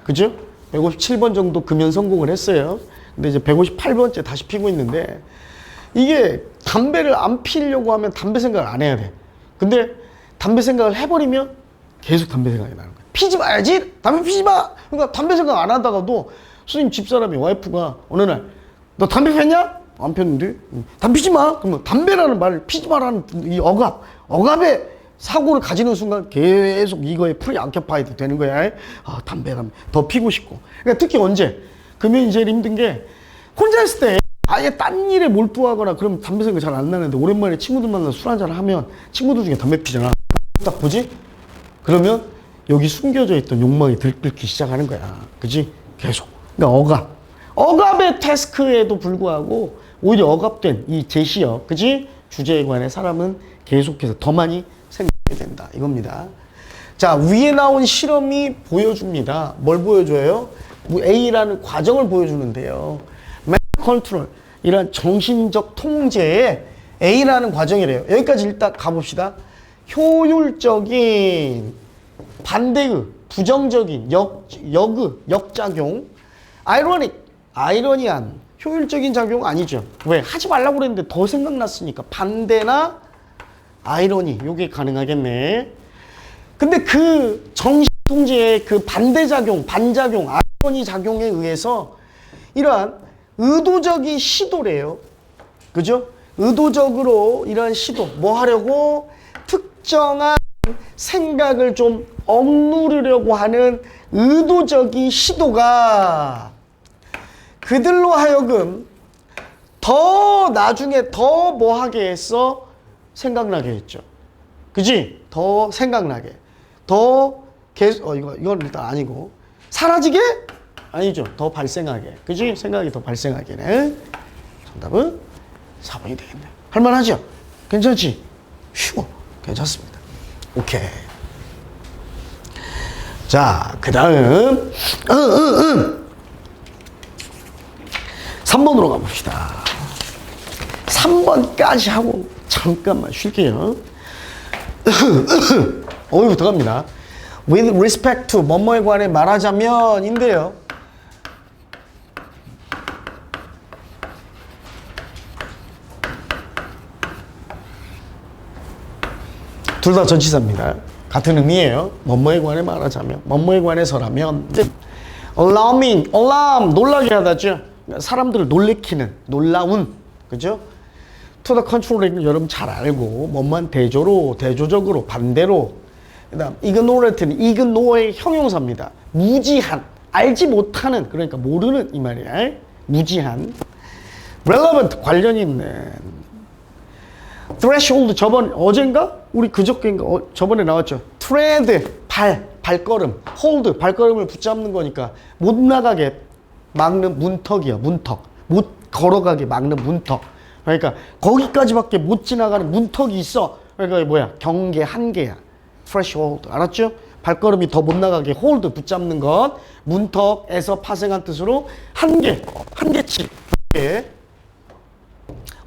그죠? 157번 정도 금연 성공을 했어요. 근데 이제 158번째 다시 피고 있는데, 이게 담배를 안 피려고 하면 담배 생각을 안 해야 돼. 근데 담배 생각을 해버리면 계속 담배 생각이 나는 거야. 피지 마야지! 담배 피지 마! 그러니까 담배 생각 안 하다가도 선생님 집사람이, 와이프가 어느 날, 너 담배 폈냐? 안 폈는데? 담배 피지 마! 그러면 담배라는 말을 피지 마라는 이 억압의 사고를 가지는 순간 계속 이거에 프리앙켜파이드 되는 거야. 아, 담배 더 피고 싶고. 그러니까 특히 언제? 금연이 제일 힘든 게, 혼자 있을 때 아예 딴 일에 몰두하거나 그러면 담배 생각 잘 안 나는데, 오랜만에 친구들 만나서 술 한잔 하면 친구들 중에 담배 피잖아. 딱 보지? 그러면 여기 숨겨져 있던 욕망이 들끓기 시작하는 거야. 그지? 계속. 그러니까 억압의 태스크에도 불구하고 오히려 억압된 이 제시어, 그지? 주제에 관해 사람은 계속해서 더 많이 생각하게 된다. 이겁니다. 자, 위에 나온 실험이 보여줍니다. 뭘 보여줘요? A라는 과정을 보여주는데요. 컨트롤, 이런 정신적 통제에 A라는 과정이래요. 여기까지 일단 가봅시다. 효율적인 반대의, 부정적인 역작용, 아이러니한 효율적인 작용 아니죠. 왜? 하지 말라고 그랬는데 더 생각났으니까 반대나 아이러니, 요게 가능하겠네. 근데 그 정신 통제의 그 반대작용, 반작용, 아이러니 작용에 의해서 이러한 의도적인 시도래요. 그죠? 의도적으로 이런 시도, 뭐 하려고? 특정한 생각을 좀 억누르려고 하는 의도적인 시도가 그들로 하여금 더 나중에 더 뭐 하게 했어? 생각나게 했죠. 그지? 더 생각나게. 더 계속, 이건 일단 아니고. 사라지게? 아니죠. 더 발생하게. 그지? 생각이 더 발생하게네. 정답은 4번이 되겠네. 할만하죠? 괜찮지? 휴, 괜찮습니다. 오케이. 자, 그 다음 3번으로 가봅시다. 3번까지 하고 잠깐만 쉴게요. 어이부터 갑니다. With respect to 뭐뭐에 관해 말하자면 인데요. 둘 다 전치사입니다. 같은 의미예요. 뭐뭐에 관해 말하자면, 뭐뭐에 관해서라면. alarming, alarm, 놀라게 하다죠. 사람들을 놀래키는, 놀라운, 그죠? to the contrary는 여러분 잘 알고, 뭐만 대조로, 대조적으로, 반대로. 그 다음, ignoran트는 ignore의 형용사입니다. 무지한, 알지 못하는, 그러니까 모르는 이 말이야. 무지한. relevant, 관련이 있는. threshold, 어젠가? 우리 그저께인가? 저번에 나왔죠. tread, 발걸음. hold, 발걸음을 붙잡는 거니까 못 나가게 막는 문턱이야, 문턱. 못 걸어가게 막는 문턱. 그러니까 거기까지밖에 못 지나가는 문턱이 있어. 그러니까 뭐야? 경계, 한계야. threshold, 알았죠? 발걸음이 더 못 나가게 hold, 붙잡는 것. 문턱에서 파생한 뜻으로 한계, 한계치.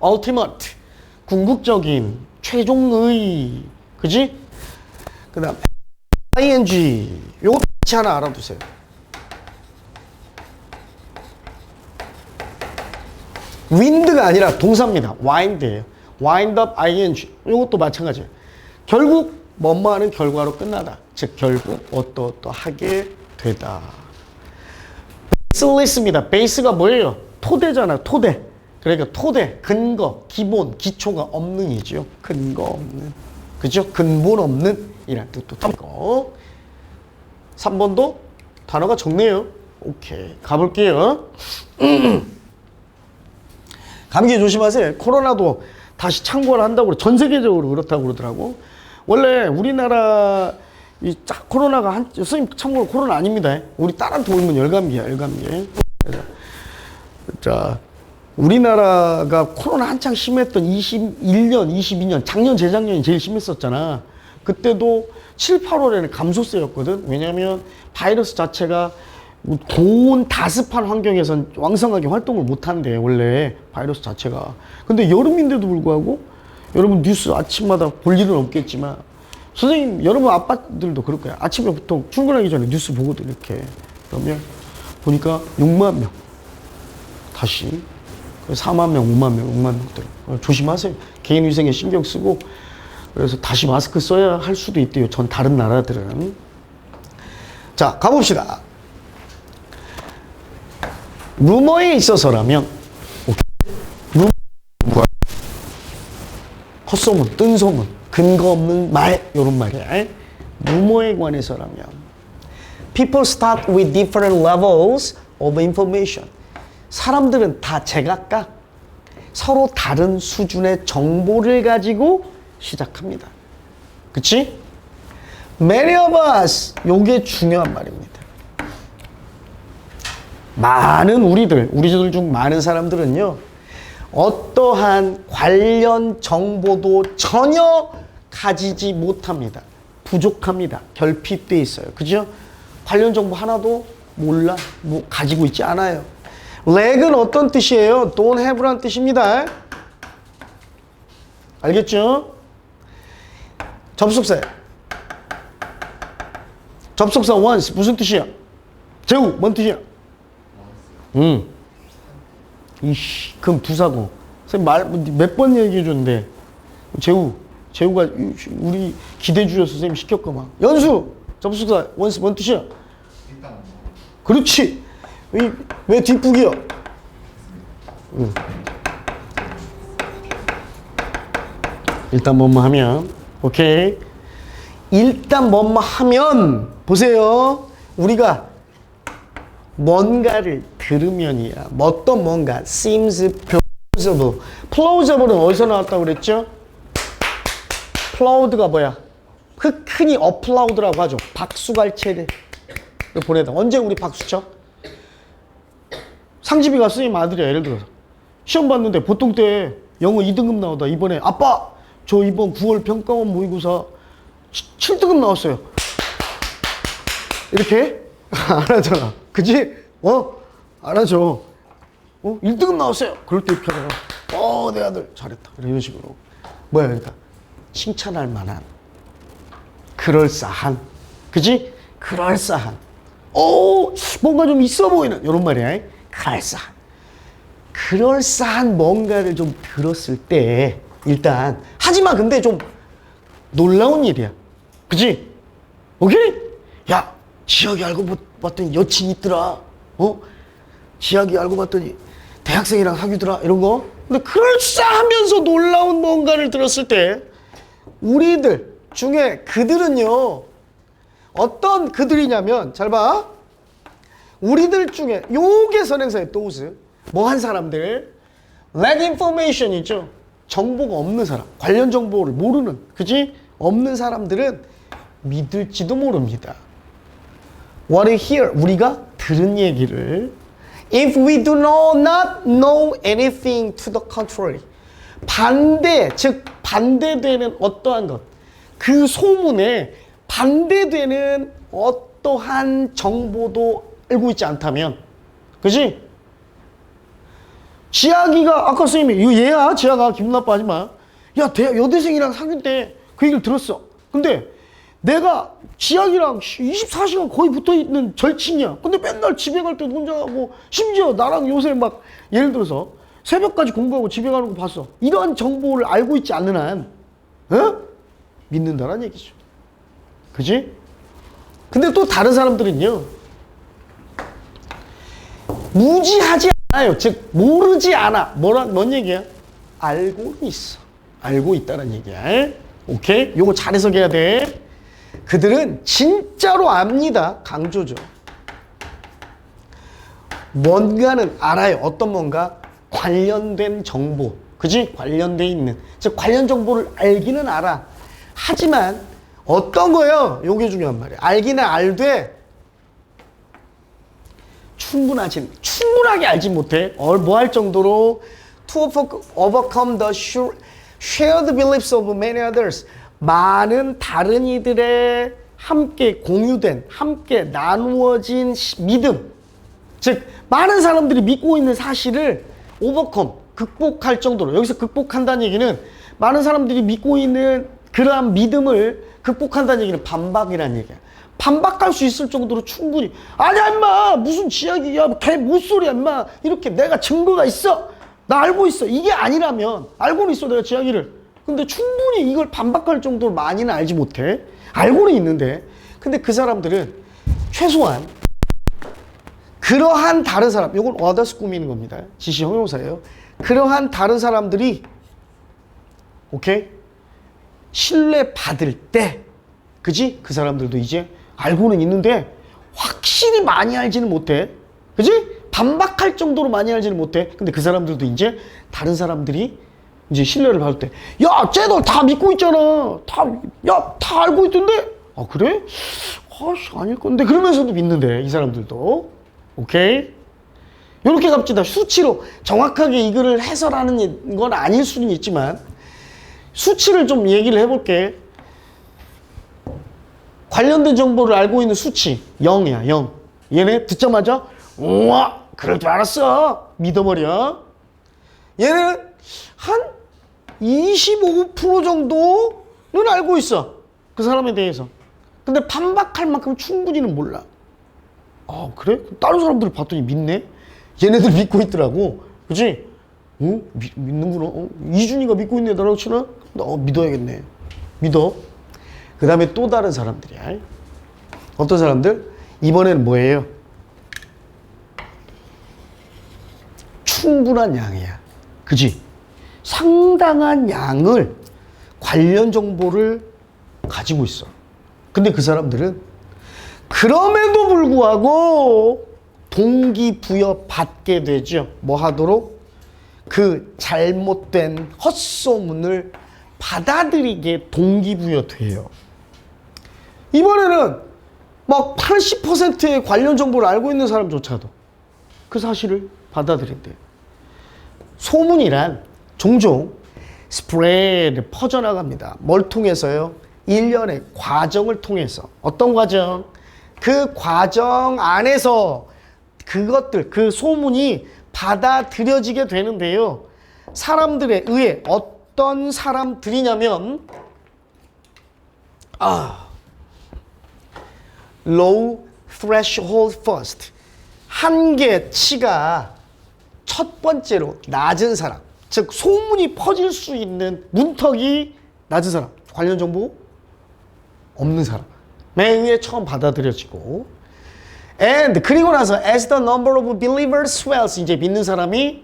ultimate, 궁극적인, 최종의, 그지? 그 다음 ing, 요거 같이 하나 알아두세요. wind가 아니라 동사입니다. wind예요. wind up ing, 요것도 마찬가지예요. 결국 뭐뭐하는 결과로 끝나다. 즉 결국 어떠하게 되다. baseless입니다. base가 뭐예요? 토대잖아, 토대. 그러니까 토대, 근거, 기본, 기초가 없는 이죠. 근거 없는. 그죠? 근본 없는 이란 뜻도 있고. 3번도 단어가 적네요. 오케이. 가볼게요. 감기 조심하세요. 코로나도 다시 창궐 한다고, 전 세계적으로 그렇다고 그러더라고. 원래 우리나라 코로나가 선생님 참고로 코로나 아닙니다. 우리 딸한테 오면 열감기야, 열감기. 자, 우리나라가 코로나 한창 심했던 21년, 22년, 작년, 재작년이 제일 심했었잖아. 그때도 7, 8월에는 감소세였거든. 왜냐면 바이러스 자체가 고온 다습한 환경에선 왕성하게 활동을 못한대, 원래 바이러스 자체가. 근데 여름인데도 불구하고 여러분 뉴스 아침마다 볼 일은 없겠지만 선생님, 여러분 아빠들도 그럴 거야. 아침에 보통 출근하기 전에 뉴스 보거든, 이렇게. 그러면 보니까 6만 명. 다시. 4만 명, 5만 명, 6만 명들. 조심하세요. 개인 위생에 신경 쓰고. 그래서 다시 마스크 써야 할 수도 있대요. 전 다른 나라들은. 자, 가봅시다. 루머에 있어서라면, 루머, 헛소문, 뜬소문, 근거 없는 말, 요런 말이야. 루머에 관해서라면, people start with different levels of information. 사람들은 다 제각각 서로 다른 수준의 정보를 가지고 시작합니다. 그치? Many of us, 요게 중요한 말입니다. 많은 우리들 중 많은 사람들은요, 어떠한 관련 정보도 전혀 가지지 못합니다. 부족합니다. 결핍돼 있어요. 그죠? 관련 정보 하나도 몰라, 가지고 있지 않아요. lack은 어떤 뜻이에요? don't have란 뜻입니다. 알겠죠? 접속사. 접속사 once 무슨 뜻이야? 제우 뭔 뜻이야? 이씨, 그럼 두사고. 선생님 몇 번 얘기해 줬는데 제우가 우리 기대주여서 선생님 시켰구만. 연수 접속사 once 뭔 뜻이야? 그렇지. 왜 뒷북이요? 일단 뭐뭐 하면, 오케이. 일단 뭐뭐 하면, 보세요. 우리가 뭔가를 들으면이야. 어떤 뭔가 seems plausible은 어디서 나왔다고 그랬죠? plaud가 뭐야? 흔히 어플라우드라고 하죠. 박수갈채를 보내다. 언제 우리 박수 쳐? 상집이가 선생님 아들이야. 예를 들어서 시험 봤는데 보통 때 영어 2등급 나오다 이번에 아빠 저 이번 9월 평가원 모의고사 7등급 나왔어요. 이렇게 안 하잖아. 그치? 안 하죠. 1등급 나왔어요. 그럴 때 이렇게 하다가 내 아들 잘했다. 이런 식으로. 뭐야 그러니까 칭찬할 만한 그럴싸한 그지? 그럴싸한 뭔가 좀 있어 보이는 이런 말이야. 그럴싸한 뭔가를 좀 들었을 때 일단 하지만 근데 좀 놀라운 일이야. 그치? 오케이? 야 지학이 알고 봤더니 여친이 있더라. 지학이 알고 봤더니 대학생이랑 사귀더라. 이런 거. 근데 그럴싸하면서 놀라운 뭔가를 들었을 때 우리들 중에 그들은요 어떤 그들이냐면 잘 봐. 우리들 중에 요게 선행사의 또우스 뭐 한 사람들 lack information 있죠. 정보가 없는 사람, 관련 정보를 모르는, 그지? 없는 사람들은 믿을지도 모릅니다. What you hear, 우리가 들은 얘기를 if we do not know anything to the contrary, 반대, 즉 반대되는 어떠한 것, 그 소문에 반대되는 어떠한 정보도 알고 있지 않다면, 그지? 지학이가 아까 선생님이 이거 얘야 지학아 기분 나빠하지 마. 야 여대생이랑 사귈 때 그 얘기를 들었어. 근데 내가 지학이랑 24시간 거의 붙어있는 절친이야. 근데 맨날 집에 갈 때 혼자 가고 심지어 나랑 요새 막 예를 들어서 새벽까지 공부하고 집에 가는 거 봤어. 이러한 정보를 알고 있지 않는 한 믿는다는 얘기죠. 그지? 근데 또 다른 사람들은요 무지하지 않아요. 즉 모르지 않아. 뭔 얘기야? 알고 있어. 알고 있다는 얘기야. 오케이? 요거 잘 해석해야 돼. 그들은 진짜로 압니다. 강조죠. 뭔가는 알아요. 어떤 뭔가 관련된 정보. 그지? 관련돼 있는. 즉 관련 정보를 알기는 알아. 하지만 어떤 거요? 요게 중요한 말이야. 알기는 알되 충분하게 알지 못해. 뭐 할 정도로 to overcome the shared beliefs of many others. 많은 다른 이들의 함께 공유된, 함께 나누어진 믿음. 즉 많은 사람들이 믿고 있는 사실을 overcome, 극복할 정도로. 여기서 극복한다는 얘기는 많은 사람들이 믿고 있는 그러한 믿음을 극복한다는 얘기는 반박이라는 얘기야. 반박할 수 있을 정도로 충분히 아니야 임마 무슨 지약이야 걔 못소리야 임마 이렇게 내가 증거가 있어 나 알고 있어 이게 아니라면 알고는 있어 내가 지약이를 근데 충분히 이걸 반박할 정도로 많이는 알지 못해 알고는 있는데 근데 그 사람들은 최소한 그러한 다른 사람 이건 others 꾸미는 겁니다 지시 형용사예요 그러한 다른 사람들이 오케이 신뢰받을 때 그지 그 사람들도 이제 알고는 있는데 확실히 많이 알지는 못해. 그지? 반박할 정도로 많이 알지는 못해. 근데 그 사람들도 이제 다른 사람들이 이제 신뢰를 받을 때 야, 쟤들 다 믿고 있잖아. 다 알고 있던데? 아, 그래? 아닐 건데. 그러면서도 믿는데, 이 사람들도. 오케이? 요렇게 갑시다. 수치로 정확하게 이거를 해설하는 건 아닐 수는 있지만 수치를 좀 얘기를 해볼게. 관련된 정보를 알고 있는 수치 0이야 0 얘네 듣자마자 우와 그럴 줄 알았어 믿어버려 얘는 한 25% 정도는 알고 있어 그 사람에 대해서 근데 반박할 만큼 충분히는 몰라 아 그래? 다른 사람들을 봤더니 믿네 얘네들 믿고 있더라고 그치? 믿는구나 이준이가 믿고 있네 나라고 치나? 믿어야겠네 믿어 그 다음에 또 다른 사람들이야. 어떤 사람들? 이번에는 뭐예요? 충분한 양이야. 그지? 상당한 양을 관련 정보를 가지고 있어. 근데 그 사람들은 그럼에도 불구하고 동기부여 받게 되죠. 뭐 하도록? 그 잘못된 헛소문을 받아들이게 동기부여 돼요. 이번에는 막 80%의 관련 정보를 알고 있는 사람조차도 그 사실을 받아들인대요. 소문이란 종종 스프레드 퍼져나갑니다. 뭘 통해서요? 일련의 과정을 통해서. 어떤 과정? 그 과정 안에서 그것들, 그 소문이 받아들여지게 되는데요. 사람들에 의해 어떤 사람들이냐면 low threshold first. 한계치가 첫 번째로 낮은 사람. 즉 소문이 퍼질 수 있는 문턱이 낮은 사람. 관련 정보 없는 사람에 의해 처음 받아들여지고 and 그리고 나서 as the number of believers swells 이제 믿는 사람이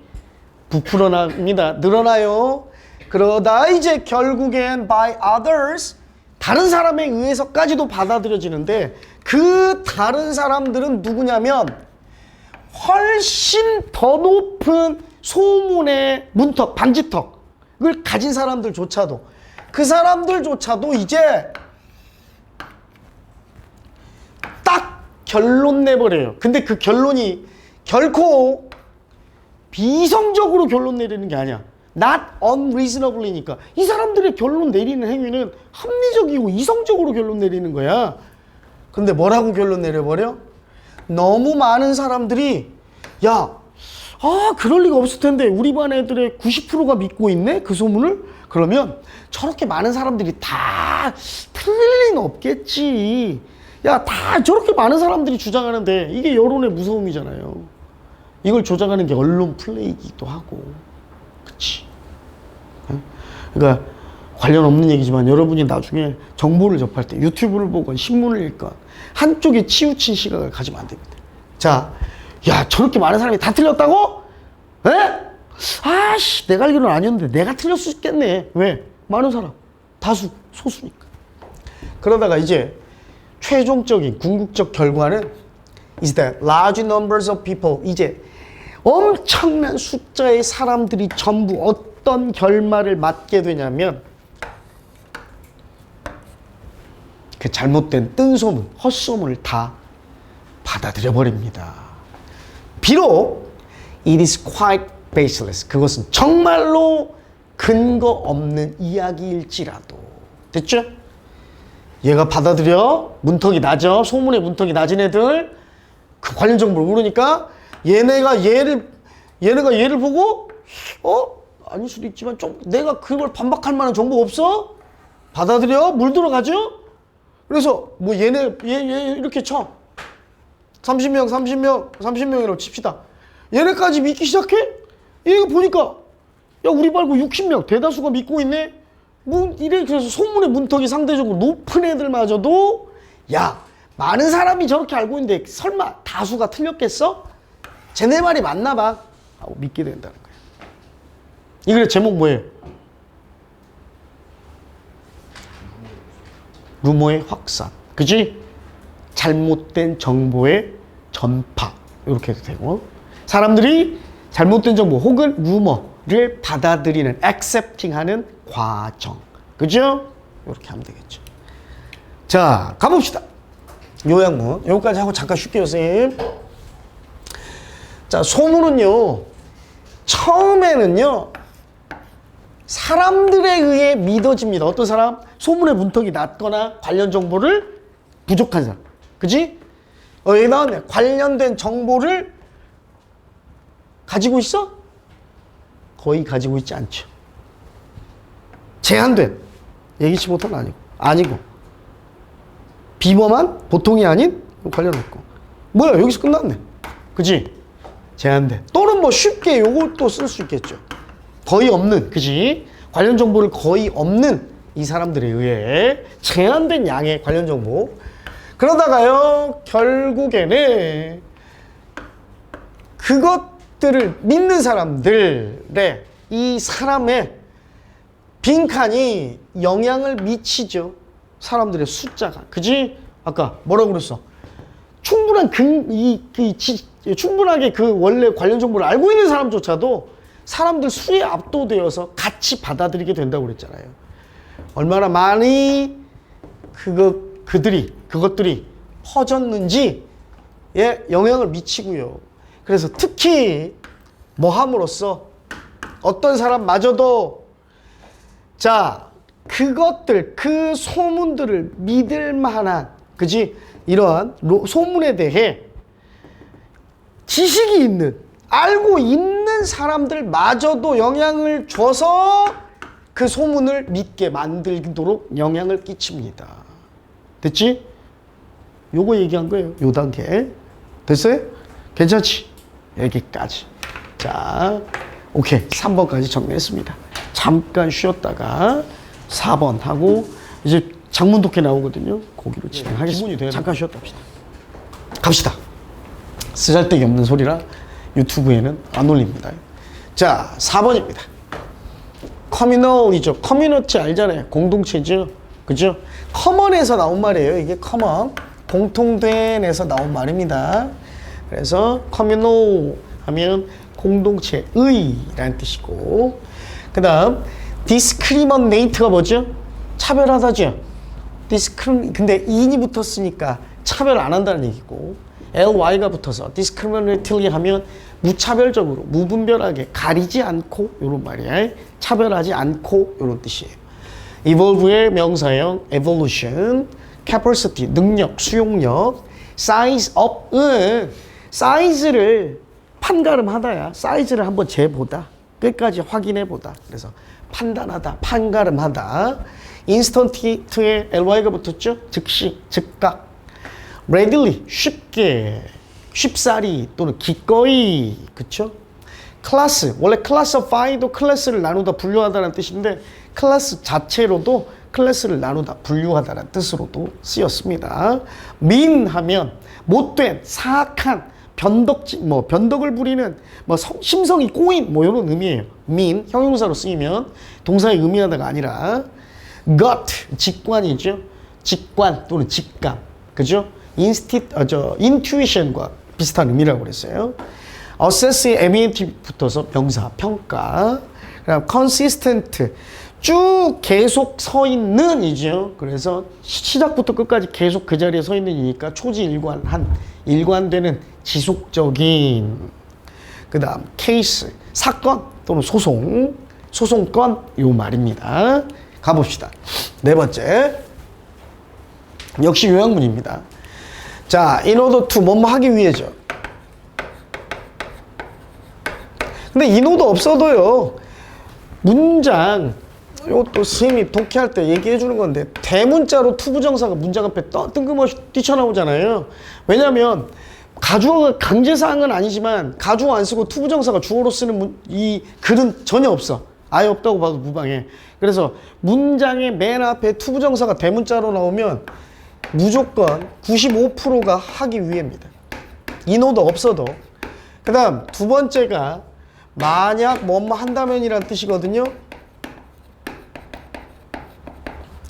부풀어납니다. 늘어나요. 그러다 이제 결국엔 by others 다른 사람에 의해서까지도 받아들여지는데 그 다른 사람들은 누구냐면 훨씬 더 높은 소문의 문턱, 방지턱을 가진 사람들조차도 그 사람들조차도 이제 딱 결론 내버려요. 근데 그 결론이 결코 비이성적으로 결론 내리는 게 아니야. not unreasonably니까 이 사람들의 결론 내리는 행위는 합리적이고 이성적으로 결론 내리는 거야. 근데 뭐라고 결론 내려버려? 너무 많은 사람들이 그럴 리가 없을 텐데 우리 반 애들의 90%가 믿고 있네? 그 소문을? 그러면 저렇게 많은 사람들이 다 틀릴 리는 없겠지. 다 저렇게 많은 사람들이 주장하는데 이게 여론의 무서움이잖아요. 이걸 조작하는 게 언론 플레이이기도 하고. 그치? 그러니까 관련 없는 얘기지만 여러분이 나중에 정보를 접할 때 유튜브를 보건 신문을 읽건 한쪽에 치우친 시각을 가지면 안 됩니다. 자, 저렇게 많은 사람이 다 틀렸다고? 내가 알기로는 아니었는데 내가 틀렸을 수 있겠네. 왜? 많은 사람. 다수, 소수니까. 그러다가 이제 최종적인 궁극적 결과는 is that large numbers of people 이제 엄청난 숫자의 사람들이 전부 어떤 결말을 맞게 되냐면 그 잘못된 뜬소문, 헛소문을 다 받아들여 버립니다. 비록 it is quite baseless. 그것은 정말로 근거 없는 이야기일지라도. 됐죠? 얘가 받아들여. 문턱이 낮아. 소문의 문턱이 낮은 애들. 그 관련 정보를 모르니까 얘네가 얘를 보고 아닐 수도 있지만 좀 내가 그걸 반박할 만한 정보 없어? 받아들여. 물 들어가죠? 그래서 뭐 얘 이렇게 쳐. 30명이라고 칩시다. 얘네까지 믿기 시작해? 얘가 보니까 우리 말고 60명 대다수가 믿고 있네. 이래 그래서 소문의 문턱이 상대적으로 높은 애들마저도 많은 사람이 저렇게 알고 있는데 설마 다수가 틀렸겠어? 쟤네 말이 맞나 봐 하고 믿게 된다는 거야. 이 글의 제목 뭐예요? 루머의 확산. 그지? 잘못된 정보의 전파. 이렇게 해도 되고 사람들이 잘못된 정보 혹은 루머를 받아들이는 accepting하는 과정. 그죠? 이렇게 하면 되겠죠. 자, 가봅시다. 요약문 여기까지 하고 잠깐 쉴게요, 선생님. 자, 소문은요 처음에는요 사람들에 의해 믿어집니다. 어떤 사람? 소문의 문턱이 낮거나 관련 정보를 부족한 사람. 그치? 여기 나왔네. 관련된 정보를 가지고 있어? 거의 가지고 있지 않죠. 제한된 예기치 못한 아니고 비범한 보통이 아닌 관련 없고 뭐야 여기서 끝났네. 그치? 제한된 또는 뭐 쉽게 요것도 쓸 수 있겠죠. 거의 없는. 그치? 관련 정보를 거의 없는 이 사람들에 의해 제한된 양의 관련 정보. 그러다가요 결국에는 그것들을 믿는 사람들의 이 사람의 빈칸이 영향을 미치죠. 사람들의 숫자가. 그지? 아까 뭐라고 그랬어? 충분하게 그 원래 관련 정보를 알고 있는 사람조차도 사람들 수에 압도되어서 같이 받아들이게 된다고 그랬잖아요. 얼마나 많이 그것들이 퍼졌는지에 영향을 미치고요. 그래서 특히 뭐 함으로써 어떤 사람마저도 자, 그것들, 그 소문들을 믿을 만한, 그지? 이러한 소문에 대해 지식이 있는, 알고 있는 사람들마저도 영향을 줘서 그 소문을 믿게 만들도록 영향을 끼칩니다. 됐지? 요거 얘기한 거예요. 요 단계. 됐어요? 괜찮지? 여기까지. 자, 오케이. 3번까지 정리했습니다. 잠깐 쉬었다가 4번 하고 이제 장문 독해 나오거든요. 거기로 진행하겠습니다. 잠깐 쉬었다 합시다. 갑시다. 쓰잘데기 없는 소리라 유튜브에는 안 올립니다. 자, 4번입니다. 커뮤널이죠. 커뮤니티 알잖아요. 공동체죠. 그죠? 커먼에서 나온 말이에요. 이게 커먼. 공통된에서 나온 말입니다. 그래서 커뮤널 하면 공동체의라는 뜻이고, 그 다음 discriminate가 뭐죠? 차별하다죠. 근데 in이 붙었으니까 차별 안 한다는 얘기고, ly가 붙어서 discriminately 하면 무차별적으로, 무분별하게, 가리지 않고 이런 말이야. 차별하지 않고 이런 뜻이에요. evolve의 명사형 evolution, capacity, 능력, 수용력, size up은 사이즈를 판가름하다야. 사이즈를 한번 재보다. 끝까지 확인해보다. 그래서 판단하다, 판가름하다. 인스턴트의 ly가 붙었죠? 즉시, 즉각. readily, 쉽게, 쉽사리 또는 기꺼이, 그쵸? 클래스, 원래 classify도 클래스를 나누다, 분류하다라는 뜻인데 클래스 자체로도 클래스를 나누다, 분류하다라는 뜻으로도 쓰였습니다. mean 하면 못된, 사악한, 변덕을 부리는, 심성이 꼬인, 이런 의미예요. mean, 형용사로 쓰이면 동사의 의미하다가 아니라 gut, 직관이죠. 직관 또는 직감, 그죠? intuition과 비슷한 의미라고 그랬어요. assess의 ment 붙어서 명사, 평가. 그다음 consistent, 쭉 계속 서 있는 이죠. 그래서 시작부터 끝까지 계속 그 자리에 서 있는 이니까 초지일관한, 일관되는, 지속적인. 그 다음 케이스, 사건 또는 소송건 요 말입니다. 가봅시다. 네 번째, 역시 요약문입니다. 자, in order to 뭐뭐 하기 위해죠. 근데 in order 없어도요, 문장, 이것도 선생님이 독해할 때 얘기해 주는 건데, 대문자로 투부정사가 문장 앞에 뜬금없이 뛰쳐나오잖아요. 왜냐면 가주어가 강제사항은 아니지만 가주어 안 쓰고 투부정사가 주어로 쓰는 이 글은 전혀 없어. 아예 없다고 봐도 무방해. 그래서 문장의 맨 앞에 투부정사가 대문자로 나오면 무조건 95%가 하기 위해입니다. 인오도 없어도. 그 다음 두 번째가 만약 뭐뭐 한다면이란 뜻이거든요.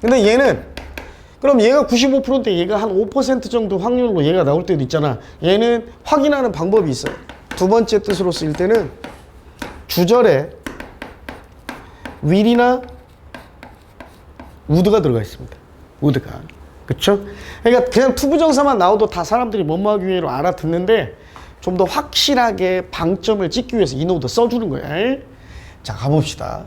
근데 얘는, 그럼 얘가 95%인데 얘가 한 5% 정도 확률로 얘가 나올 때도 있잖아. 얘는 확인하는 방법이 있어요. 두 번째 뜻으로 쓰일 때는 주절에 will이나 would가 들어가 있습니다. would가. 그쵸? 그러니까 그냥 투부정사만 나와도 다 사람들이 뭐뭐 하기 위해로 알아듣는데 좀 더 확실하게 방점을 찍기 위해서 이 노드 써주는 거야. 자, 가봅시다.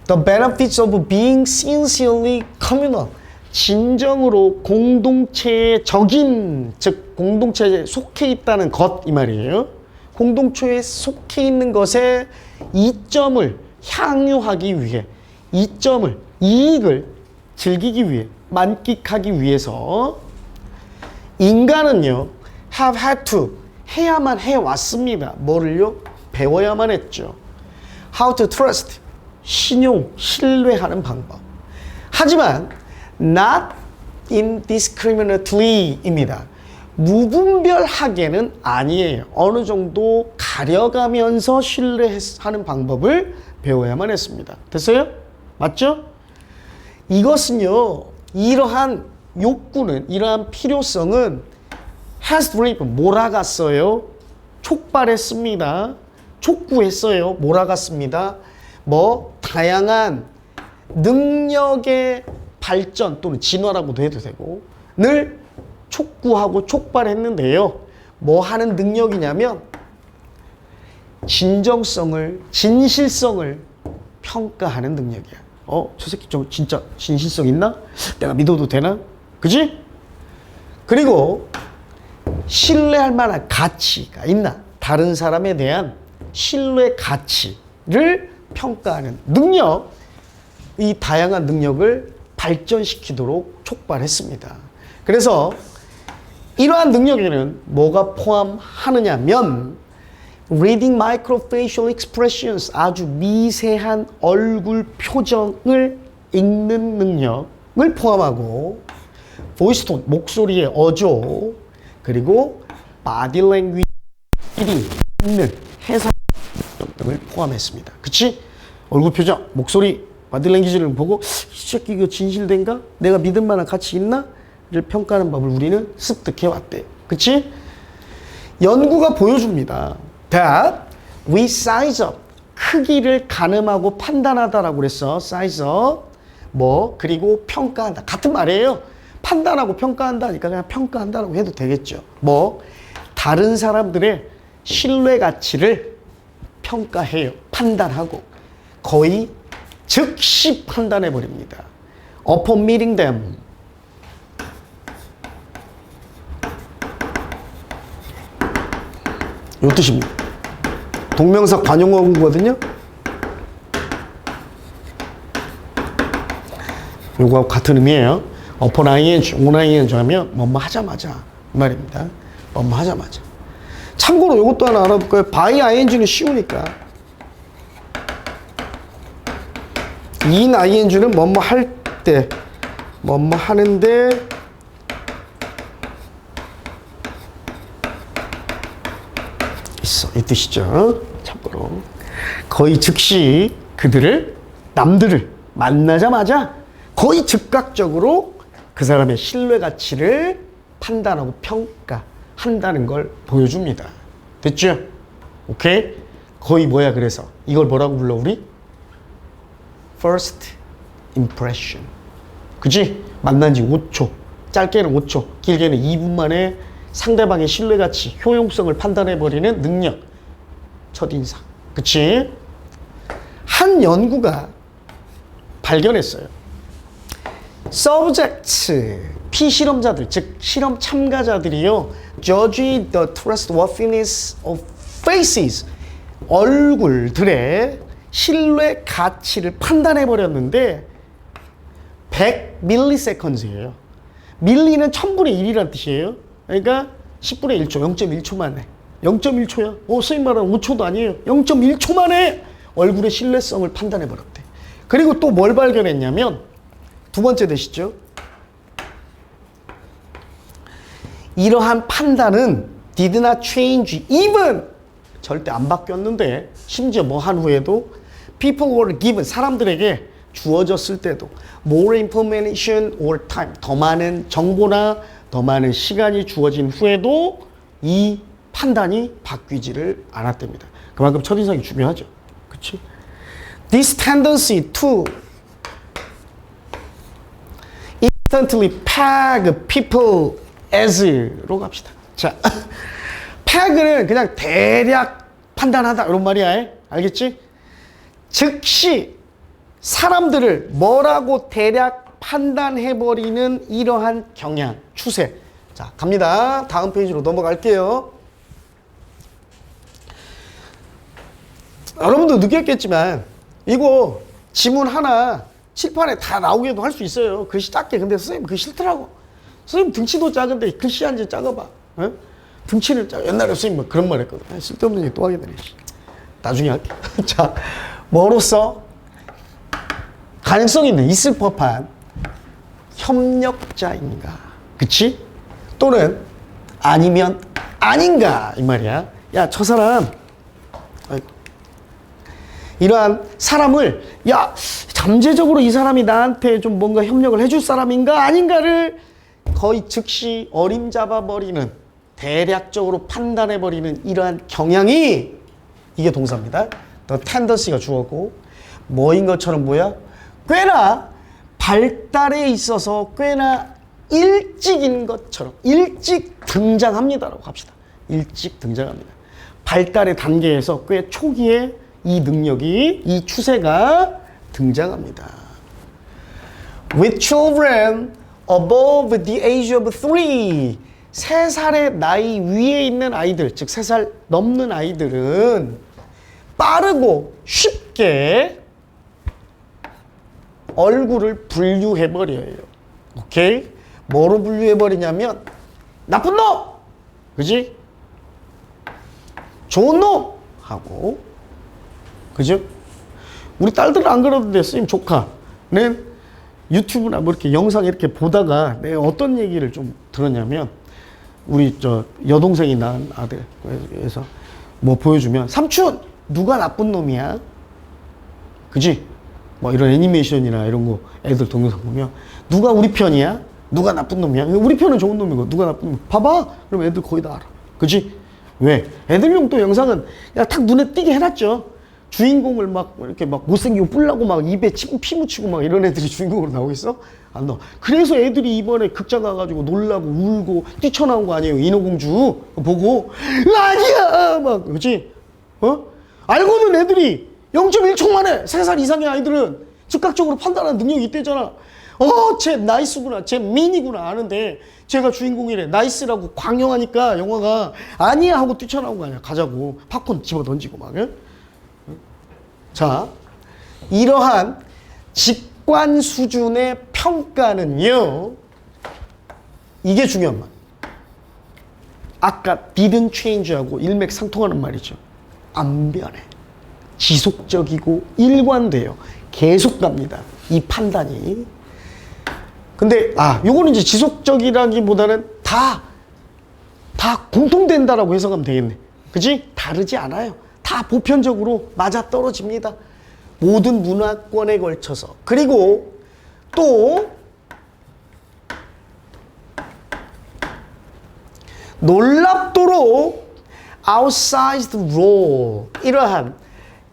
The benefits of being sincerely communal. 진정으로 공동체의 적인, 즉 공동체에 속해 있다는 것, 이 말이에요. 공동체에 속해 있는 것에 이점을 향유하기 위해, 이점을, 이익을 즐기기 위해, 만끽하기 위해서 인간은요, have had to, 해야만 해왔습니다. 뭐를요? 배워야만 했죠. How to trust, 신뢰하는 방법. 하지만 not indiscriminately입니다. 무분별하게는 아니에요. 어느 정도 가려가면서 신뢰하는 방법을 배워야만 했습니다. 됐어요? 맞죠? 이것은요, 이러한 욕구는, 이러한 필요성은 has driven, 몰아갔어요. 촉발했습니다. 촉구했어요. 몰아갔습니다. 다양한 능력의 발전 또는 진화라고도 해도 되고, 촉구하고 촉발했는데요. 뭐 하는 능력이냐면 진실성을 평가하는 능력이야. 저 새끼 좀 진짜 진실성 있나? 내가 믿어도 되나? 그지? 그리고 신뢰할 만한 가치가 있나? 다른 사람에 대한 신뢰 가치를 평가하는 능력, 이 다양한 능력을 발전시키도록 촉발했습니다. 그래서 이러한 능력에는 뭐가 포함하느냐면 reading microfacial expressions, 아주 미세한 얼굴 표정을 읽는 능력을 포함하고 voice tone, 목소리의 어조, 그리고 body language 읽는 해석 등을 포함했습니다. 그치? 얼굴 표정, 목소리, body language를 보고 이 새끼 이거 진실된가? 내가 믿을 만한 가치 있나? 를 평가하는 법을 우리는 습득해 왔대. 그치? 연구가 보여줍니다. that we size up, 크기를 가늠하고 판단하다라고 그랬어. size up, 그리고 평가한다. 같은 말이에요. 판단하고 평가한다니까 그냥 평가한다라고 해도 되겠죠. 다른 사람들의 신뢰 가치를 평가해요. 판단하고 거의 즉시 판단해 버립니다. upon meeting them, 이 뜻입니다. 동명사 관용어구거든요. 요거하고 같은 의미예요. upon ing, on ing 하면 뭐뭐 하자마자 이 말입니다. 뭐뭐 하자마자. 참고로 요것도 하나 알아볼까요? by ing는 쉬우니까. in ing는 뭐뭐 할 때, 뭐뭐 하는데 있어. 이 뜻이죠. 참고로. 거의 즉시 남들을 만나자마자 거의 즉각적으로 그 사람의 신뢰 가치를 판단하고 평가한다는 걸 보여줍니다. 됐죠? 오케이? 거의 그래서 이걸 뭐라고 불러 우리? First impression. 그치? 만난 지 5초, 짧게는 5초, 길게는 2분 만에 상대방의 신뢰 가치, 효용성을 판단해버리는 능력, 첫인상. 그치? 한 연구가 발견했어요. subjects, 피실험자들, 즉 실험 참가자들이요, judge the trustworthiness of faces, 얼굴들의 신뢰 가치를 판단해버렸는데 100ms예요. 밀리는 1000분의 1이라는 뜻이에요. 그러니까 10분의 1초, 0.1초 만에. 0.1초야. 선생님 말하는 5초도 아니에요. 0.1초 만에 얼굴의 신뢰성을 판단해버렸대. 그리고 또 뭘 발견했냐면, 두 번째 되시죠? 이러한 판단은 did not change even, 절대 안 바뀌었는데, 심지어 뭐 한 후에도 people were given, 사람들에게 주어졌을 때도 more information or time, 더 많은 정보나 더 많은 시간이 주어진 후에도 이 판단이 바뀌지를 않았답니다. 그만큼 첫인상이 중요하죠. 그치? This tendency to instantly peg people as로 갑시다. 자, peg는 그냥 대략 판단하다 이런 말이야. 알겠지? 즉시 사람들을 뭐라고 대략 판단해버리는 이러한 경향, 추세. 자, 갑니다. 다음 페이지로 넘어갈게요. 여러분도 느꼈겠지만 이거 지문 하나 칠판에 다 나오게도 할 수 있어요. 글씨 작게. 근데 선생님 그거 싫더라고. 선생님 등치도 작은데 글씨 한 줄 작아봐. 어? 등치를 작아. 옛날에 선생님 뭐 그런 말 했거든. 쓸데없는 얘기 또 하게 되네. 나중에 할게. 자, 뭐로써 가능성이 있을 법한 협력자인가? 그치? 또는 아니면 아닌가? 이 말이야. 야, 저 사람 이러한 사람을 잠재적으로 이 사람이 나한테 좀 뭔가 협력을 해줄 사람인가 아닌가를 거의 즉시 어림잡아버리는, 대략적으로 판단해버리는 이러한 경향이, 이게 동사입니다. The tendency가 주어고, 뭐인 것처럼 꽤나 발달에 있어서 꽤나 일찍인 것처럼 일찍 등장합니다라고 합시다. 일찍 등장합니다. 발달의 단계에서 꽤 초기에 이 능력이, 이 추세가 등장합니다. With children above the age of 3, 3살의 나이 위에 있는 아이들, 즉 3살 넘는 아이들은 빠르고 쉽게 얼굴을 분류해버려요. 오케이? 뭐로 분류해버리냐면 나쁜 놈! 그지? 좋은 놈! 하고, 그죠? 우리 딸들은 안 그러던데, 선생님 조카는 유튜브나 뭐 이렇게 영상 이렇게 보다가 내가 어떤 얘기를 좀 들었냐면, 우리 저 여동생이 낳은 아들에서 뭐 보여주면, 삼촌! 누가 나쁜 놈이야? 그지? 뭐 이런 애니메이션이나 이런 거 애들 동영상 보면, 누가 우리 편이야? 누가 나쁜 놈이야? 우리 편은 좋은 놈이고, 누가 나쁜 놈이야? 봐봐! 그럼 애들 거의 다 알아. 그지? 왜? 애들용 또 영상은 그냥 탁 눈에 띄게 해놨죠. 주인공을 막 이렇게 막 못생기고 뿔나고 막 입에 피 묻히고 막 이런 애들이 주인공으로 나오겠어? 안 나와. 그래서 애들이 이번에 극장 가가지고 놀라고 울고 뛰쳐나온 거 아니에요? 인어공주 보고 아니야 막 그렇지? 어? 알고는 애들이 0.1초 만에 3살 이상의 아이들은 즉각적으로 판단하는 능력이 있대잖아. 쟤 나이스구나, 쟤 미니구나 아는데 쟤가 주인공이래. 나이스라고 광영하니까 영화가 아니야 하고 뛰쳐나온 거 아니야. 가자고 팝콘 집어 던지고 막. 응? 자, 이러한 직관 수준의 평가는요, 이게 중요한 말. 아까 didn't change하고 일맥상통하는 말이죠. 안 변해. 지속적이고 일관돼요. 계속 갑니다. 이 판단이. 근데 요거는 이제 지속적이라기보다는 다 공통된다라고 해석하면 되겠네. 그지? 다르지 않아요. 다 보편적으로 맞아 떨어집니다. 모든 문화권에 걸쳐서. 그리고 또 놀랍도록 outsized role, 이러한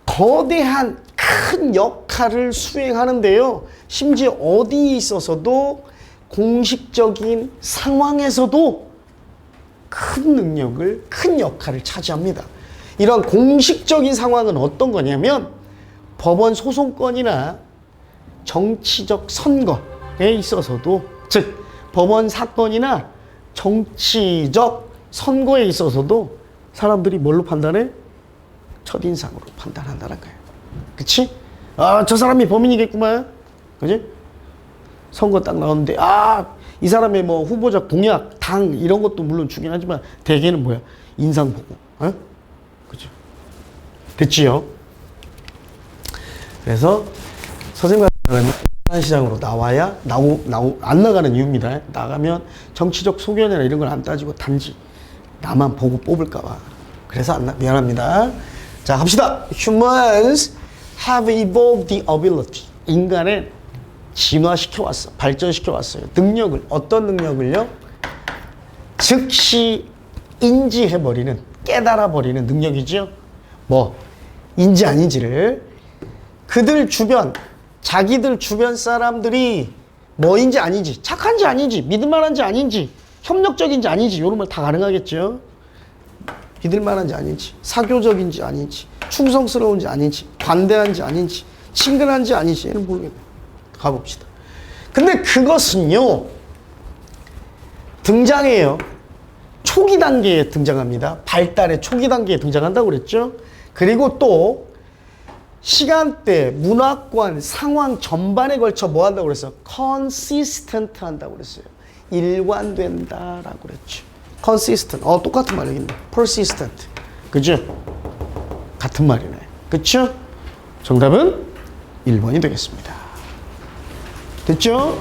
거대한 큰 역할을 수행하는데요. 심지어 어디에 있어서도 공식적인 상황에서도 큰 역할을 차지합니다. 이런 공식적인 상황은 어떤 거냐면 법원 소송건이나 정치적 선거에 있어서도, 즉 법원 사건이나 정치적 선거에 있어서도 사람들이 뭘로 판단해? 첫인상으로 판단한다는 거예요. 그치? 저 사람이 범인이겠구만. 그지? 선거 딱 나오는데, 이 사람의 뭐 후보자 공약, 당, 이런 것도 물론 중요하긴 하지만, 대개는 뭐야? 인상 보고. 그죠? 됐지요? 그래서, 선생님 같은 사람은 시장으로 나와야, 안 나가는 이유입니다. 나가면 정치적 소견이나 이런 걸 안 따지고 단지 나만 보고 뽑을까봐. 그래서 미안합니다. 자, 갑시다. Humans have evolved the ability. 인간은 진화시켜왔어. 발전시켜왔어요. 능력을. 어떤 능력을요? 즉시 인지해버리는, 깨달아버리는 능력이죠. 뭐, 인지 아닌지를. 자기들 주변 사람들이 뭐인지 아닌지, 착한지 아닌지, 믿을만한지 아닌지, 협력적인지 아닌지, 이런 걸 다 가능하겠죠. 믿을만한지 아닌지, 사교적인지 아닌지, 충성스러운지 아닌지, 관대한지 아닌지, 친근한지 아닌지, 얘는 모르겠네요. 가봅시다. 근데 그것은요, 등장해요. 초기 단계에 등장합니다. 발달의 초기 단계에 등장한다고 그랬죠. 그리고 또 시간대, 문화권, 상황 전반에 걸쳐 뭐 한다고 그랬어요? consistent 한다고 그랬어요. 일관된다라고 그랬죠. consistent. 똑같은 말 여기 있네. persistent. 그죠? 같은 말이네. 그쵸? 정답은 1번이 되겠습니다. 됐죠?